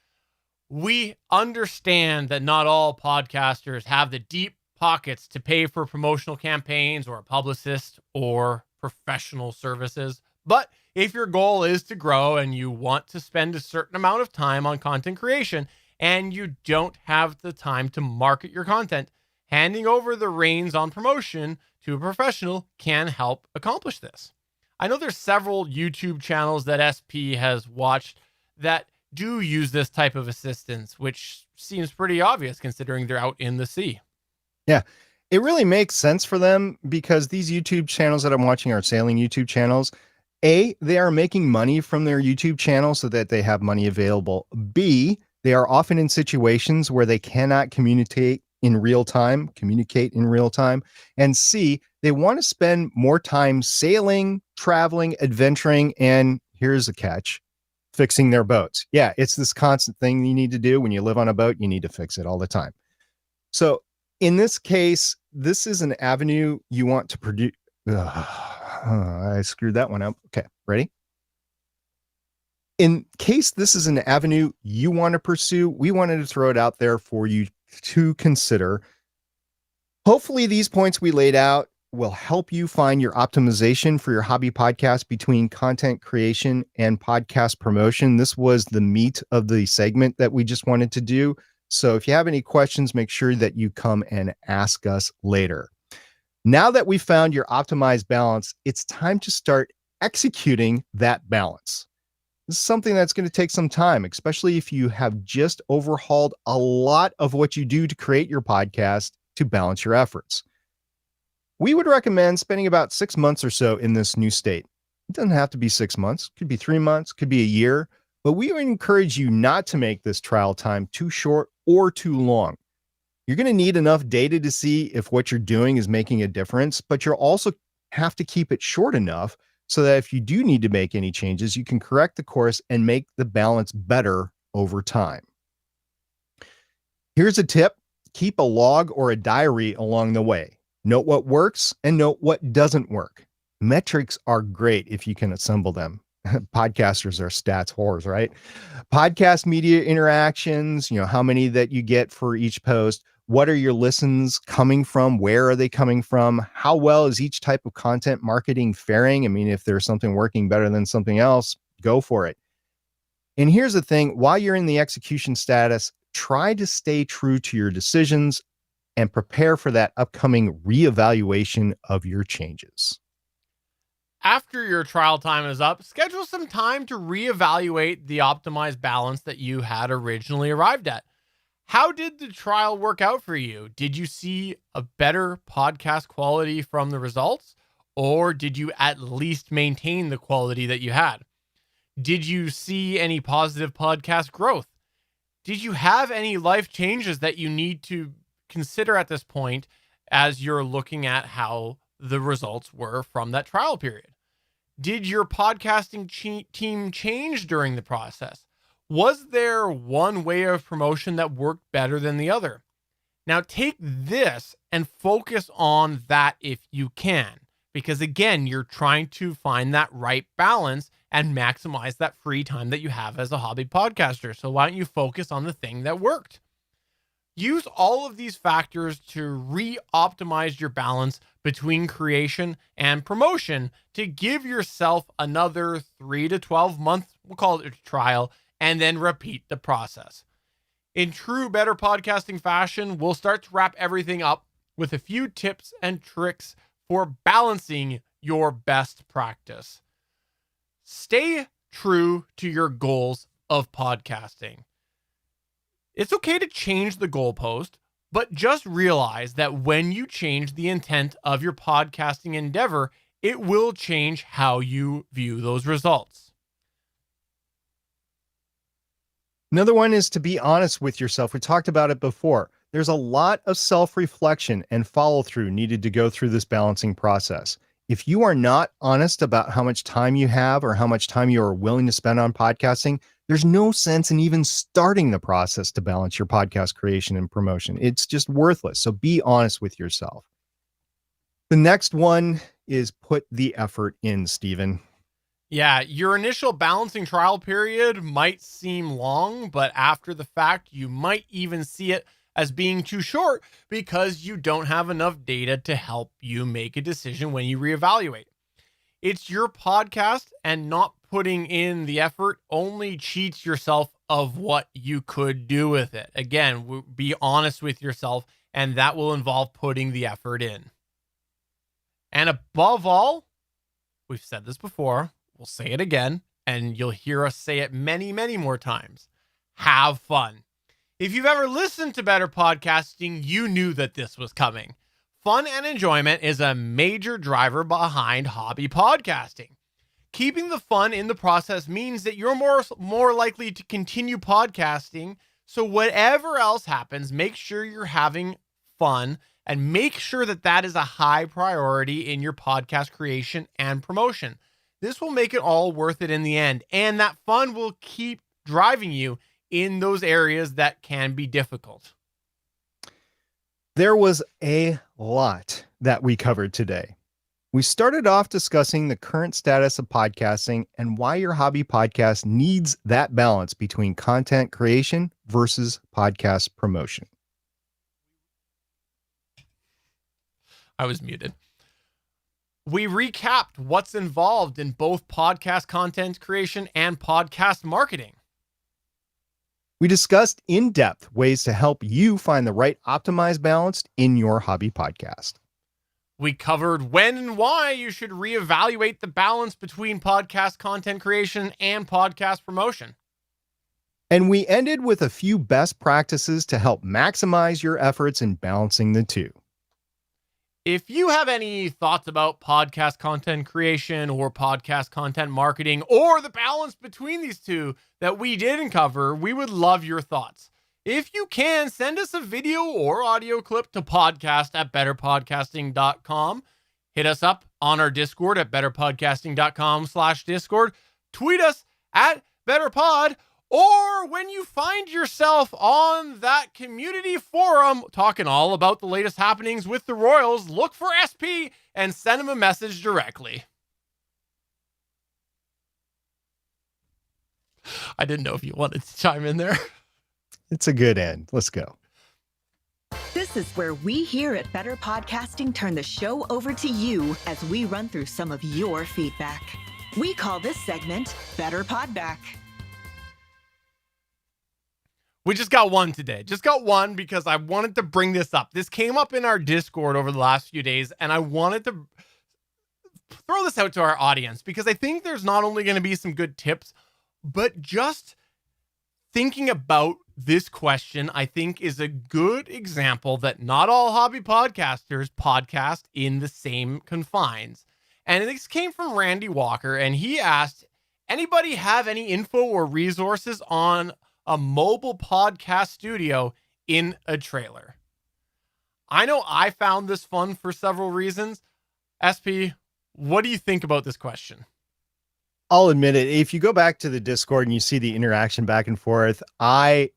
Speaker 3: We understand that not all podcasters have the deep pockets to pay for promotional campaigns or a publicist or professional services. But if your goal is to grow and you want to spend a certain amount of time on content creation and you don't have the time to market your content, handing over the reins on promotion to a professional can help accomplish this. I know there's several YouTube channels that SP has watched that do use this type of assistance, which seems pretty obvious considering they're out in the sea.
Speaker 2: Yeah, it really makes sense for them because these YouTube channels that I'm watching are sailing YouTube channels. A, they are making money from their YouTube channel so that they have money available. B, they are often in situations where they cannot communicate in real time. And C, they want to spend more time sailing, traveling, adventuring, and here's a catch, fixing their boats. Yeah, it's this constant thing you need to do. When you live on a boat, you need to fix it all the time. So in this case, this is an avenue you want to produce. I screwed that one up. Okay, ready? In case this is an avenue you want to pursue, we wanted to throw it out there for you to consider. Hopefully these points we laid out will help you find your optimization for your hobby podcast between content creation and podcast promotion. This was the meat of the segment that we just wanted to do. So if you have any questions, make sure that you come and ask us later. Now that we've found your optimized balance, it's time to start executing that balance. This is something that's going to take some time, especially if you have just overhauled a lot of what you do to create your podcast to balance your efforts. We would recommend spending about 6 months or so in this new state. It doesn't have to be 6 months, could be 3 months, could be a year, but we would encourage you not to make this trial time too short or too long. You're going to need enough data to see if what you're doing is making a difference, but you'll also have to keep it short enough so that if you do need to make any changes, you can correct the course and make the balance better over time. Here's a tip. Keep a log or a diary along the way. Note what works and note what doesn't work. Metrics are great if you can assemble them. Podcasters are stats whores, right? Podcast media interactions, how many that you get for each post. What are your listens coming from? Where are they coming from? How well is each type of content marketing faring? I mean, if there's something working better than something else, go for it. And here's the thing, while you're in the execution status, try to stay true to your decisions and prepare for that upcoming reevaluation of your changes.
Speaker 3: After your trial time is up, schedule some time to reevaluate the optimized balance that you had originally arrived at. How did the trial work out for you? Did you see a better podcast quality from the results, or did you at least maintain the quality that you had? Did you see any positive podcast growth? Did you have any life changes that you need to consider at this point as you're looking at how the results were from that trial period? Did your podcasting team change during the process? Was there one way of promotion that worked better than the other? Now take this and focus on that if you can, because again, you're trying to find that right balance and maximize that free time that you have as a hobby podcaster. So why don't you focus on the thing that worked? Use all of these factors to re-optimize your balance between creation and promotion to give yourself another 3 to 12 months, we'll call it a trial, and then repeat the process. In true Better Podcasting fashion, we'll start to wrap everything up with a few tips and tricks for balancing your best practice. Stay true to your goals of podcasting. It's okay to change the goalpost, but just realize that when you change the intent of your podcasting endeavor, it will change how you view those results.
Speaker 2: Another one is to be honest with yourself. We talked about it before. There's a lot of self-reflection and follow-through needed to go through this balancing process. If you are not honest about how much time you have or how much time you are willing to spend on podcasting, there's no sense in even starting the process to balance your podcast creation and promotion. It's just worthless. So be honest with yourself. The next one is put the effort in, Stephen.
Speaker 3: Yeah, your initial balancing trial period might seem long, but after the fact, you might even see it as being too short because you don't have enough data to help you make a decision when you reevaluate. It's your podcast, and not putting in the effort only cheats yourself of what you could do with it. Again, be honest with yourself, and that will involve putting the effort in. And above all, we've said this before, we'll say it again, and you'll hear us say it many, many more times. Have fun. If you've ever listened to Better Podcasting, you knew that this was coming. Fun and enjoyment is a major driver behind hobby podcasting. Keeping the fun in the process means that you're more likely to continue podcasting. So whatever else happens, make sure you're having fun and make sure that that is a high priority in your podcast creation and promotion. This will make it all worth it in the end, and that fun will keep driving you in those areas that can be difficult.
Speaker 2: There was a lot that we covered today. We started off discussing the current status of podcasting and why your hobby podcast needs that balance between content creation versus podcast promotion.
Speaker 3: I was muted. We recapped what's involved in both podcast content creation and podcast marketing.
Speaker 2: We discussed in depth ways to help you find the right optimized balance in your hobby podcast.
Speaker 3: We covered when and why you should reevaluate the balance between podcast content creation and podcast promotion.
Speaker 2: And we ended with a few best practices to help maximize your efforts in balancing the two.
Speaker 3: If you have any thoughts about podcast content creation or podcast content marketing or the balance between these two that we didn't cover, we would love your thoughts. If you can, send us a video or audio clip to podcast@betterpodcasting.com. Hit us up on our Discord at betterpodcasting.com/Discord. Tweet us at betterpod. Or when you find yourself on that community forum talking all about the latest happenings with the Royals, look for SP and send him a message directly. I didn't know if you wanted to chime in there.
Speaker 2: It's a good end. Let's go.
Speaker 4: This is where we here at Better Podcasting turn the show over to you as we run through some of your feedback. We call this segment Better Podback.
Speaker 3: We just got one today. Just got one because I wanted to bring this up. This came up in our Discord over the last few days, and I wanted to throw this out to our audience because I think there's not only going to be some good tips, but just thinking about this question, I think is a good example that not all hobby podcasters podcast in the same confines. And this came from Randy Walker, and he asked, anybody have any info or resources on a mobile podcast studio in a trailer? I know I found this fun for several reasons. SP, what do you think about this question?
Speaker 2: I'll admit it. If you go back to the Discord and you see the interaction back and forth, I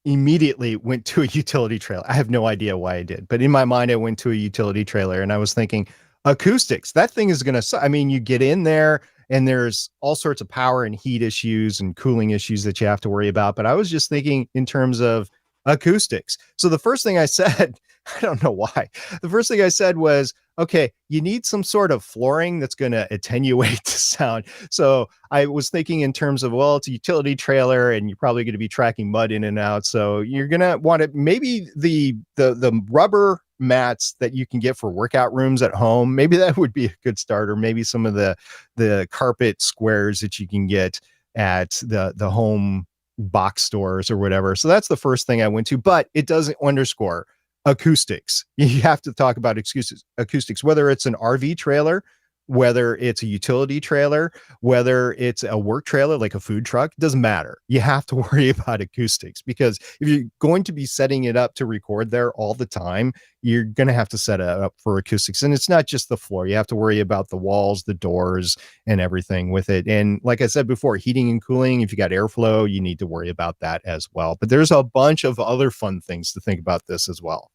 Speaker 2: immediately went to a utility trailer. I have no idea why I did, but in my mind, I went to a utility trailer and I was thinking, acoustics, that thing is going to, I mean, you get in there and there's all sorts of power and heat issues and cooling issues that you have to worry about. But I was just thinking in terms of acoustics. So the first thing I said, I don't know why, the first thing I said was, okay, you need some sort of flooring that's going to attenuate the sound. So I was thinking in terms of, well, it's a utility trailer and you're probably going to be tracking mud in and out. So you're going to want to maybe the rubber mats that you can get for workout rooms at home. Maybe that would be a good starter. Maybe some of the carpet squares that you can get at the home box stores or whatever. So that's the first thing I went to, but it doesn't underscore acoustics. You have to talk about acoustics, whether it's an RV trailer, whether it's a utility trailer, whether it's a work trailer like a food truck, doesn't matter. You have to worry about acoustics because if you're going to be setting it up to record there all the time, you're going to have to set it up for acoustics. And it's not just the floor. You have to worry about the walls, the doors, and everything with it. And like I said before, heating and cooling, if you got airflow, you need to worry about that as well. But there's a bunch of other fun things to think about this as well.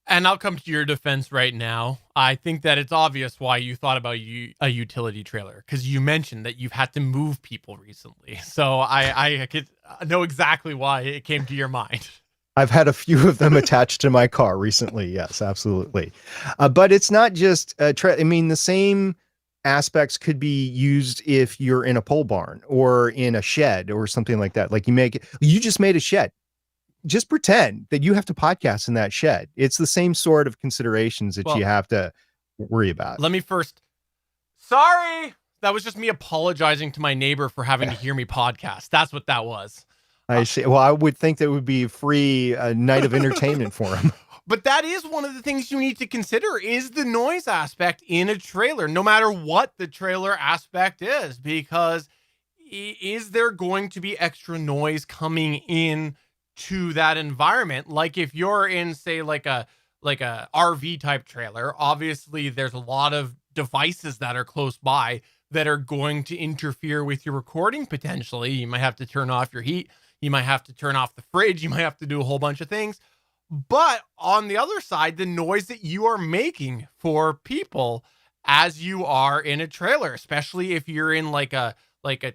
Speaker 3: And I'll come to your defense right now. I think that it's obvious why you thought about a utility trailer, because you mentioned that you've had to move people recently. So I could know exactly why it came to your mind.
Speaker 2: I've had a few of them attached to my car recently. Yes, absolutely. But it's not just, I mean, the same aspects could be used if you're in a pole barn or in a shed or something like that. Like you just made a shed. Just pretend that you have to podcast in that shed. It's the same sort of considerations that you have to worry about.
Speaker 3: Let me first. Sorry. That was just me apologizing to my neighbor for having to hear me podcast. That's what that was.
Speaker 2: I see. Well, I would think that would be a free night of entertainment for him.
Speaker 3: But that is one of the things you need to consider is the noise aspect in a trailer, no matter what the trailer aspect is, because is there going to be extra noise coming in to that environment? Like if you're in, say, like a RV type trailer, obviously there's a lot of devices that are close by that are going to interfere with your recording potentially. You might have to turn off your heat. You might have to turn off the fridge. You might have to do a whole bunch of things. But on the other side, the noise that you are making for people as you are in a trailer, especially if you're in like a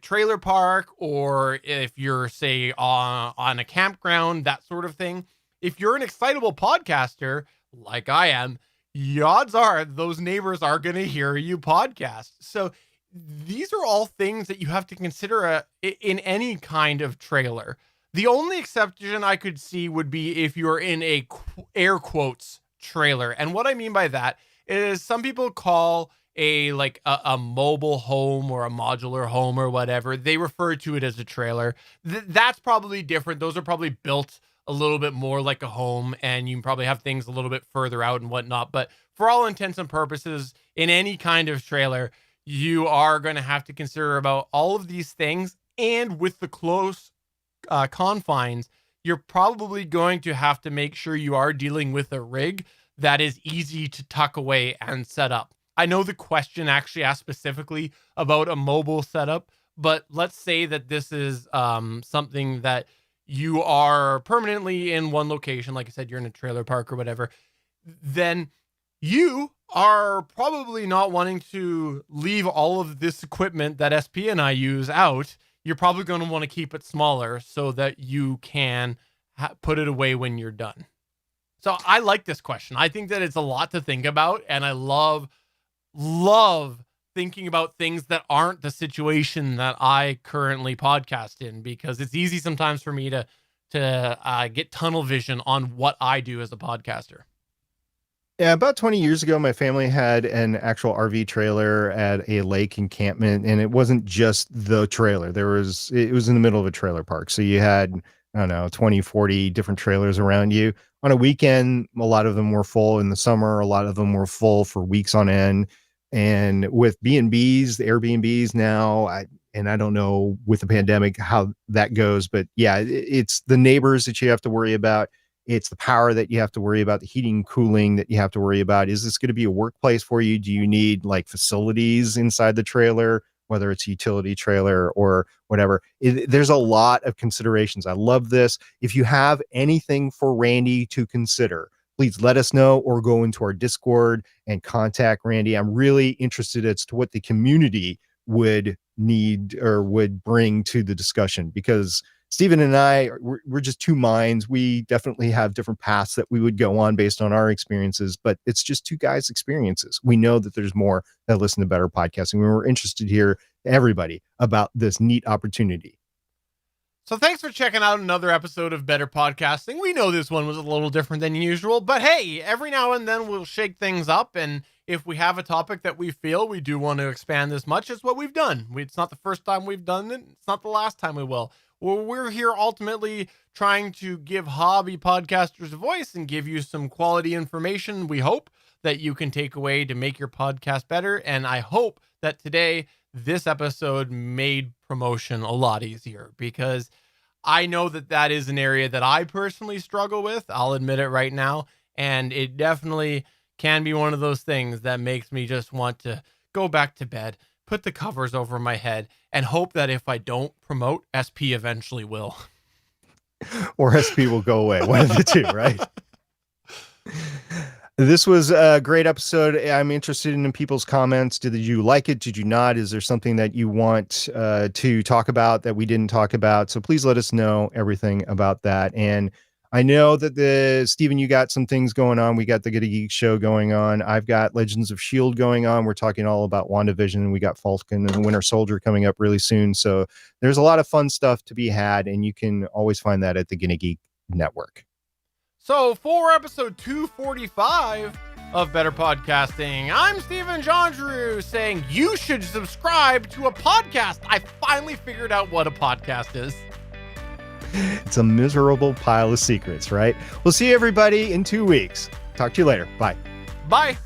Speaker 3: trailer park, or if you're, say, on a campground, that sort of thing. If you're an excitable podcaster, like I am, the odds are those neighbors are going to hear you podcast. So these are all things that you have to consider in any kind of trailer. The only exception I could see would be if you're in a air quotes trailer. And what I mean by that is some people call a mobile home or a modular home or whatever, they refer to it as a trailer. That's probably different. Those are probably built a little bit more like a home, and you can probably have things a little bit further out and whatnot. But for all intents and purposes, in any kind of trailer, you are going to have to consider about all of these things. And with the close confines, you're probably going to have to make sure you are dealing with a rig that is easy to tuck away and set up. I know the question actually asked specifically about a mobile setup, but let's say that this is something that you are permanently in one location. Like I said, you're in a trailer park or whatever. Then you are probably not wanting to leave all of this equipment that SP and I use out. You're probably going to want to keep it smaller so that you can put it away when you're done. So I like this question. I think that it's a lot to think about, and I love thinking about things that aren't the situation that I currently podcast in, because it's easy sometimes for me to get tunnel vision on what I do as a podcaster.
Speaker 2: Yeah, about 20 years ago, my family had an actual RV trailer at a lake encampment, and it wasn't just the trailer. It was in the middle of a trailer park. So you had, I don't know, 20, 40 different trailers around you. On a weekend, a lot of them were full. In the summer, a lot of them were full for weeks on end. And with B&Bs, the Airbnbs now, I don't know with the pandemic how that goes, but yeah, it's the neighbors that you have to worry about. It's the power that you have to worry about, the heating and cooling that you have to worry about. Is this going to be a workplace for you? Do you need like facilities inside the trailer whether it's a utility trailer or whatever. There's a lot of considerations. I love this. If you have anything for Randy to consider, please let us know or go into our Discord and contact Randy. I'm really interested as to what the community would need or would bring to the discussion, because Stephen and I, we're just two minds. We definitely have different paths that we would go on based on our experiences, but it's just two guys' experiences. We know that there's more that listen to Better Podcasting. We're interested to hear everybody about this neat opportunity.
Speaker 3: So thanks for checking out another episode of Better Podcasting. We know this one was a little different than usual, but hey, every now and then we'll shake things up, and if we have a topic that we feel we do want to expand this much, it's what we've done. It's not the first time we've done it. It's not the last time we will. Well, we're here ultimately trying to give hobby podcasters a voice and give you some quality information we hope that you can take away to make your podcast better. And I hope that today, this episode made promotion a lot easier, because I know that that is an area that I personally struggle with. I'll admit it right now. And it definitely can be one of those things that makes me just want to go back to bed, put the covers over my head, and hope that if I don't promote, SP eventually will.
Speaker 2: Or SP will go away. One of the two, right? This was a great episode. I'm interested in people's comments. Did you like it? Did you not? Is there something that you want to talk about that we didn't talk about? So please let us know everything about that. And I know that Stephen, you got some things going on. We got the Good Geek show going on. I've got Legends of S.H.I.E.L.D. going on. We're talking all about WandaVision. We got Falcon and Winter Soldier coming up really soon. So there's a lot of fun stuff to be had, and you can always find that at the Gonna Geek Network.
Speaker 3: So for episode 245 of Better Podcasting, I'm Stephen Jondrew saying you should subscribe to a podcast. I finally figured out what a podcast is.
Speaker 2: It's a miserable pile of secrets, right? We'll see everybody in 2 weeks. Talk to you later. Bye.
Speaker 3: Bye.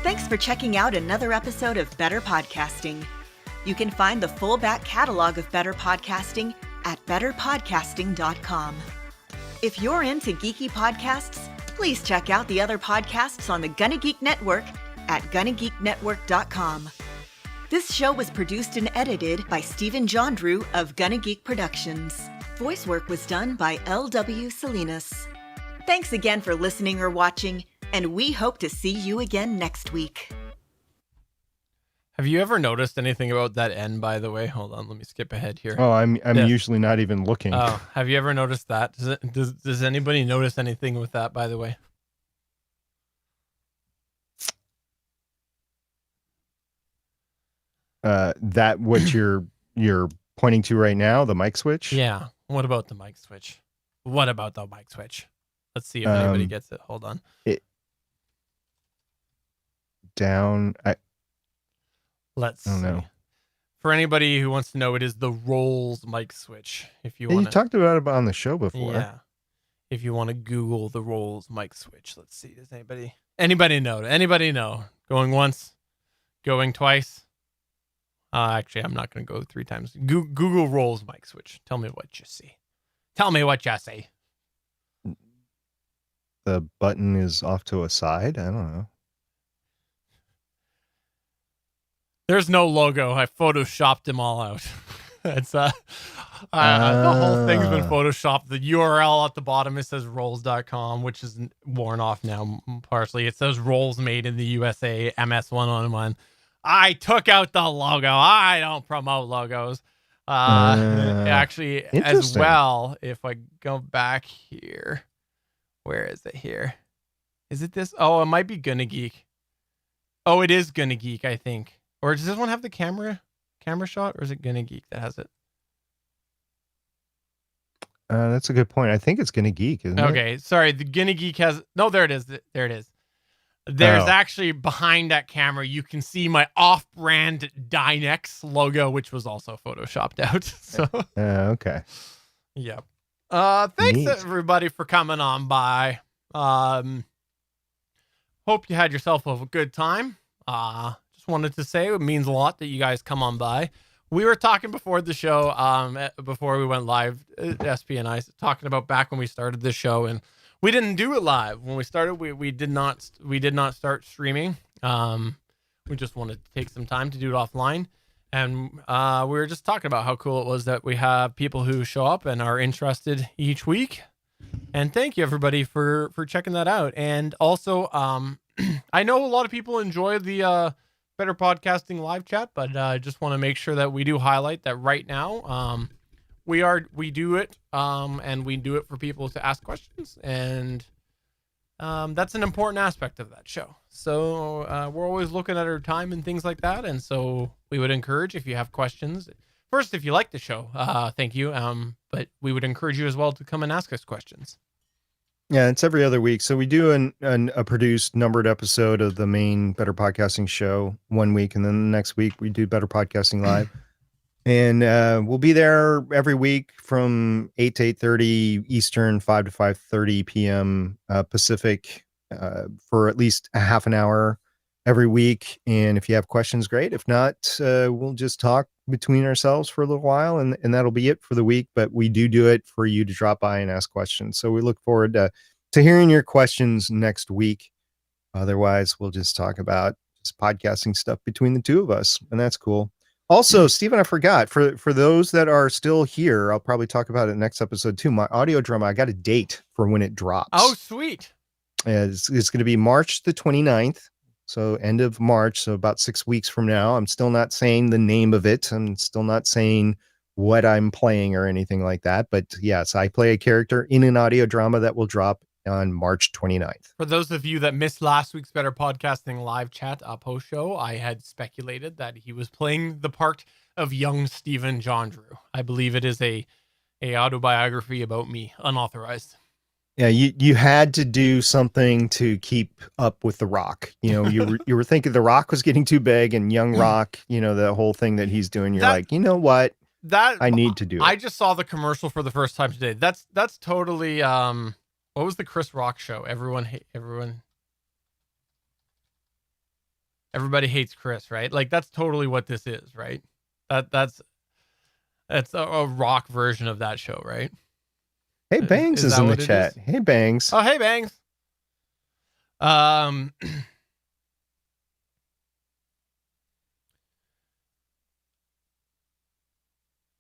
Speaker 4: Thanks for checking out another episode of Better Podcasting. You can find the full back catalog of Better Podcasting at betterpodcasting.com. If you're into geeky podcasts, please check out the other podcasts on the Gonna Geek Network at gonnageeknetwork.com. This show was produced and edited by Stephen Jondrew of Gonna Geek Productions. Voice work was done by L.W. Salinas. Thanks again for listening or watching, and we hope to see you again next week.
Speaker 3: Have you ever noticed anything about that end, by the way? Hold on, let me skip ahead here.
Speaker 2: Oh, I'm
Speaker 3: Yeah.
Speaker 2: usually not even looking.
Speaker 3: Oh, have you ever noticed that? Does anybody notice anything with that, by the way?
Speaker 2: That what you're pointing to right now, the mic switch?
Speaker 3: Yeah. What about the mic switch? What about the mic switch? Let's see if anybody gets it. Hold on. Let's
Speaker 2: don't
Speaker 3: see.
Speaker 2: know.
Speaker 3: For anybody who wants to know, it is the Rolls mic switch. If you
Speaker 2: Yeah,
Speaker 3: want
Speaker 2: you talked about it on the show before.
Speaker 3: yeah. If you want to Google the Rolls mic switch, let's see. Does anybody know? Anybody know? Going once, going twice. Actually, I'm not going to go 3 times. Google Rolls mic switch. Tell me what you see. Tell me what you see.
Speaker 2: The button is off to a side. I don't know.
Speaker 3: There's no logo. I photoshopped them all out. It's the whole thing's been photoshopped. The URL at the bottom, it says rolls.com, which is worn off now partially. It says Rolls made in the USA, MS111. I took out the logo. I don't promote logos. Actually, as
Speaker 2: interesting.
Speaker 3: well, if I go back here, where is it here? Is it this? Oh, it might be Gonna Geek. Oh, it is Gonna Geek, I think. Or does this one have the camera shot, or is it Gonna Geek that has it?
Speaker 2: That's a good point. I think it's Gonna Geek, isn't it?
Speaker 3: Okay, sorry. The Gonna Geek has... No, there it is. There it is. There's actually behind that camera, you can see my off-brand Dynex logo, which was also photoshopped out. So,
Speaker 2: okay.
Speaker 3: yeah. Thanks
Speaker 2: Neat.
Speaker 3: everybody for coming on by. Hope you had yourself a good time. Just wanted to say it means a lot that you guys come on by. We were talking before the show, before we went live, SP and I, talking about back when we started this show, and we didn't do it live. When we started, we did not start streaming. We just wanted to take some time to do it offline. And we were just talking about how cool it was that we have people who show up and are interested each week. And thank you everybody for checking that out. And also, I know a lot of people enjoy the Better Podcasting live chat, but I just want to make sure that we do highlight that right now. We do it, and we do it for people to ask questions, and that's an important aspect of that show. So we're always looking at our time and things like that, and so we would encourage, if you have questions, first, if you like the show, thank you, but we would encourage you as well to come and ask us questions.
Speaker 2: Yeah, it's every other week. So we do a produced numbered episode of the main Better Podcasting show one week, and then the next week we do Better Podcasting Live. And we'll be there every week from 8 to 8:30 Eastern, 5 to 5:30 p.m. Pacific, for at least a half an hour every week. And if you have questions, great. If not, we'll just talk between ourselves for a little while, and that'll be it for the week. But we do it for you to drop by and ask questions. So we look forward to hearing your questions next week. Otherwise, we'll just talk about just podcasting stuff between the two of us, and that's cool. Also, Stephen, I forgot, for those that are still here, I'll probably talk about it next episode too. My audio drama, I got a date for when it drops.
Speaker 3: Oh, sweet.
Speaker 2: It's going to be March the 29th. So end of March. So about 6 weeks from now. I'm still not saying the name of it. I'm still not saying what I'm playing or anything like that. But yes, I play a character in an audio drama that will drop on March 29th.
Speaker 3: For those of you that missed last week's Better Podcasting live chat post show, I had speculated that he was playing the part of young Stephen John Drew. I believe it is a autobiography about me, unauthorized.
Speaker 2: Yeah, you had to do something to keep up with The Rock. You know, you were thinking The Rock was getting too big, and young Rock, you know, the whole thing that he's doing. You're like, you know what? I need to do it.
Speaker 3: I just saw the commercial for the first time today. That's totally what was the Chris Rock show? Everybody hates Chris, right? Like that's totally what this is, right? That's a rock version of that show, right?
Speaker 2: Hey, Bangs is in the chat. Hey, Bangs.
Speaker 3: Oh, hey, Bangs.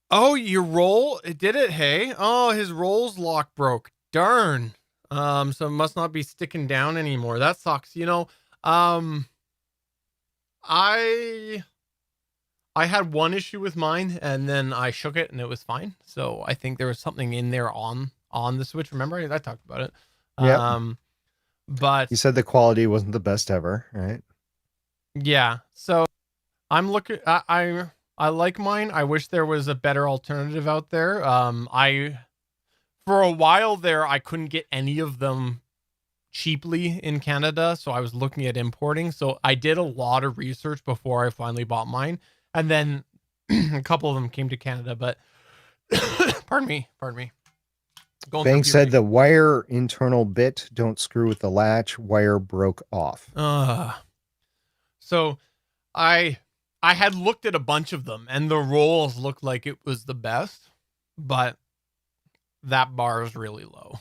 Speaker 3: Oh, your roll, it did it. Hey, oh, his rolls lock broke. Darn. So it must not be sticking down anymore. That sucks. You know, I had one issue with mine, and then I shook it, and it was fine. So I think there was something in there on the Switch. Remember, I talked about it.
Speaker 2: Yeah.
Speaker 3: But
Speaker 2: you said the quality wasn't the best ever, right?
Speaker 3: Yeah. So I'm looking. I like mine. I wish there was a better alternative out there. For a while there, I couldn't get any of them cheaply in Canada, so I was looking at importing. So I did a lot of research before I finally bought mine, and then a couple of them came to Canada. But pardon me.
Speaker 2: Bank said the wire internal bit don't screw with the latch. Wire broke off.
Speaker 3: So I had looked at a bunch of them, and the rolls looked like it was the best, but that bar is really low.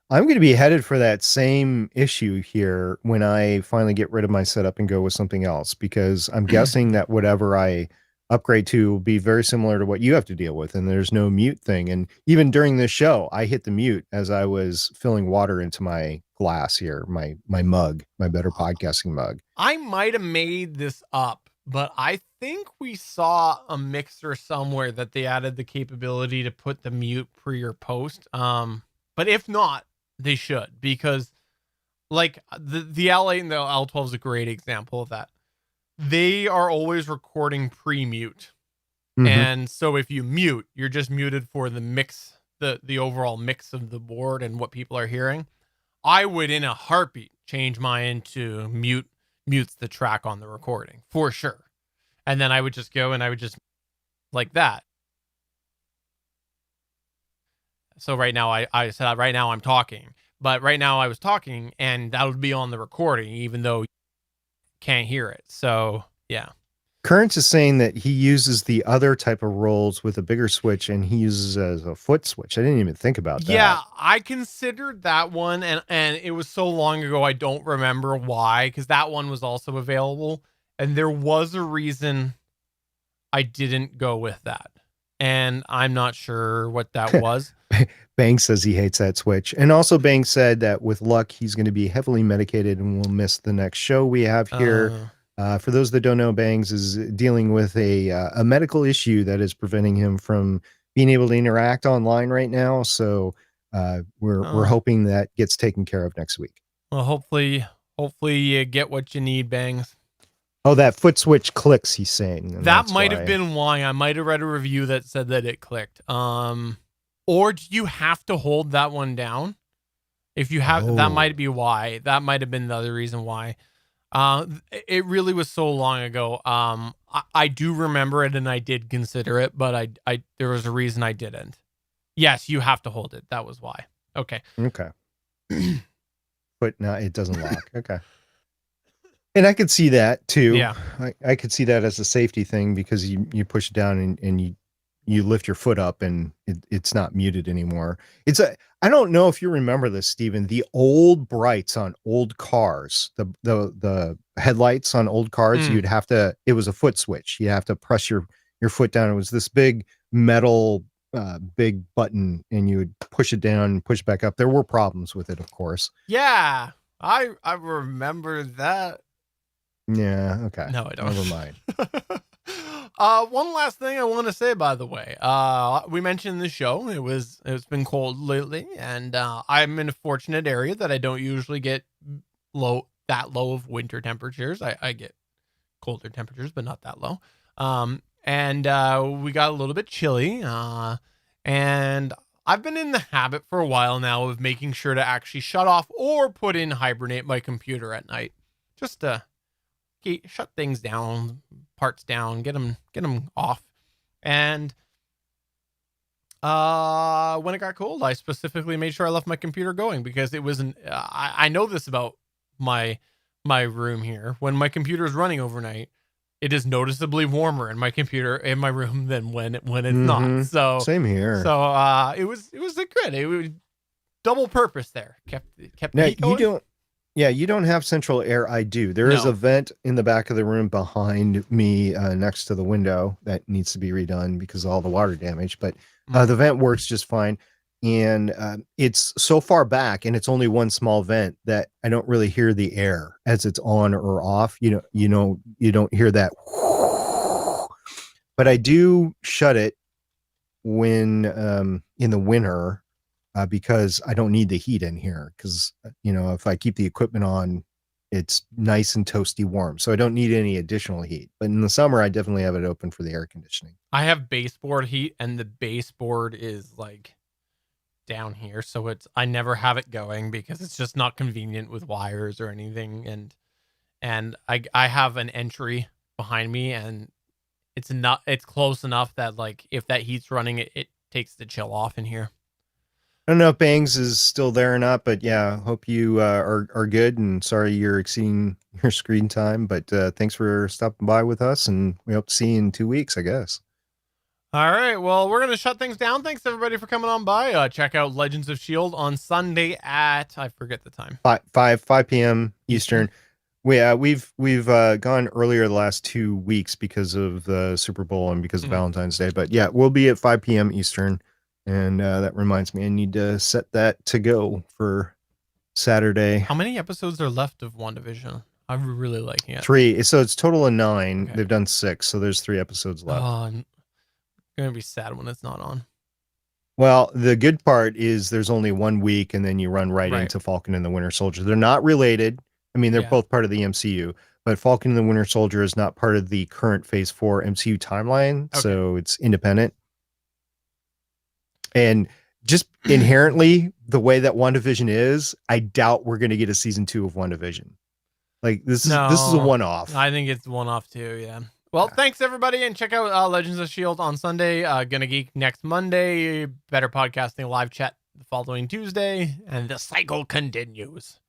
Speaker 2: I'm going to be headed for that same issue here when I finally get rid of my setup and go with something else, because I'm guessing that whatever I upgrade to will be very similar to what you have to deal with, and there's no mute thing. And even during this show, I hit the mute as I was filling water into my glass here, my mug, my Better Podcasting mug.
Speaker 3: I might have made this up, but I think we saw a mixer somewhere that they added the capability to put the mute pre or post. But if not, they should, because like the L8 and the L12 is a great example of that. They are always recording pre-mute. Mm-hmm. And so if you mute, you're just muted for the mix, the overall mix of the board and what people are hearing. I would in a heartbeat change mine to mutes the track on the recording for sure. And then I would just go and I would just like that. So right now I said right now I'm talking, but right now I was talking and that would be on the recording, even though you can't hear it. So yeah.
Speaker 2: Currents is saying that he uses the other type of rolls with a bigger switch, and he uses as a foot switch. I didn't even think about that.
Speaker 3: Yeah, I considered that one, and it was so long ago I don't remember why, because that one was also available, and there was a reason I didn't go with that, and I'm not sure what that was.
Speaker 2: Bang says he hates that switch. And also Bang said that with luck, he's going to be heavily medicated and will miss the next show we have here. For those that don't know, Bangs is dealing with a medical issue that is preventing him from being able to interact online right now. So we're hoping that gets taken care of next week.
Speaker 3: Well, hopefully you get what you need, Bangs.
Speaker 2: Oh, that foot switch clicks, he's saying.
Speaker 3: That might have been why. I might have read a review that said that it clicked. Or do you have to hold that one down? If you have, that might be why. That might have been the other reason why. It really was so long ago. I do remember it and I did consider it, but I there was a reason I didn't. Yes, you have to hold it. That was why. Okay.
Speaker 2: But no, it doesn't lock. Okay. And I could see that too.
Speaker 3: Yeah.
Speaker 2: I could see that as a safety thing because you push it down and you lift your foot up and it's not muted anymore. I don't know if you remember this, Steven, the old brights on old cars, the headlights on old cars, it was a foot switch. You have to press your foot down. It was this big metal, big button and you would push it down and push back up. There were problems with it, of course.
Speaker 3: Yeah. I remember that.
Speaker 2: Yeah. Okay.
Speaker 3: No, I don't.
Speaker 2: Never mind.
Speaker 3: One last thing I want to say, by the way, we mentioned the show. It's been cold lately, and I'm in a fortunate area that I don't usually get low of winter temperatures. I get colder temperatures, but not that low. And we got a little bit chilly. And I've been in the habit for a while now of making sure to actually shut off or put in hibernate my computer at night, just to shut things down, parts down, get them off. And when it got cold, I specifically made sure I left my computer going because it wasn't. I know this about my room here. When my computer is running overnight, it is noticeably warmer in my room than when it's not. So
Speaker 2: same here.
Speaker 3: So it was good. It was double purpose there. Kept
Speaker 2: now,
Speaker 3: the heat going.
Speaker 2: You don't have central air. I do. There is a vent in the back of the room behind me next to the window that needs to be redone because of all the water damage. But the vent works just fine. And it's so far back and it's only one small vent that I don't really hear the air as it's on or off. You don't hear that. But I do shut it when in the winter. Because I don't need the heat in here because, if I keep the equipment on, it's nice and toasty warm. So I don't need any additional heat. But in the summer, I definitely have it open for the air conditioning.
Speaker 3: I have baseboard heat and the baseboard is like down here. So I never have it going because it's just not convenient with wires or anything. And I have an entry behind me and it's close enough that like if that heat's running, it takes the chill off in here.
Speaker 2: I don't know if Bangs is still there or not, but yeah, hope you are good and sorry you're exceeding your screen time. But thanks for stopping by with us and we hope to see you in 2 weeks, I guess.
Speaker 3: All right. Well, we're going to shut things down. Thanks everybody for coming on by. Check out Legends of S.H.I.E.L.D. on Sunday at, I forget the time.
Speaker 2: 5 p.m. Eastern. We've gone earlier the last 2 weeks because of the Super Bowl and because of Valentine's Day. But yeah, we'll be at 5 p.m. Eastern. And that reminds me, I need to set that to go for Saturday.
Speaker 3: How many episodes are left of WandaVision? I'm really liking it.
Speaker 2: 3. So it's total of 9. Okay. They've done 6. So there's 3 episodes left.
Speaker 3: I'm going to be sad when it's not on.
Speaker 2: Well, the good part is there's only 1 week and then you run right into Falcon and the Winter Soldier. They're not related. I mean, they're both part of the MCU, but Falcon and the Winter Soldier is not part of the current Phase 4 MCU timeline. Okay. So it's independent. And just inherently, the way that WandaVision is, I doubt we're going to get a season 2 of WandaVision. Like this is a one-off.
Speaker 3: I think it's one-off too. Yeah. Well, thanks everybody, and check out Legends of S.H.I.E.L.D. on Sunday. Gonna Geek next Monday. Better Podcasting live chat the following Tuesday, and the cycle continues.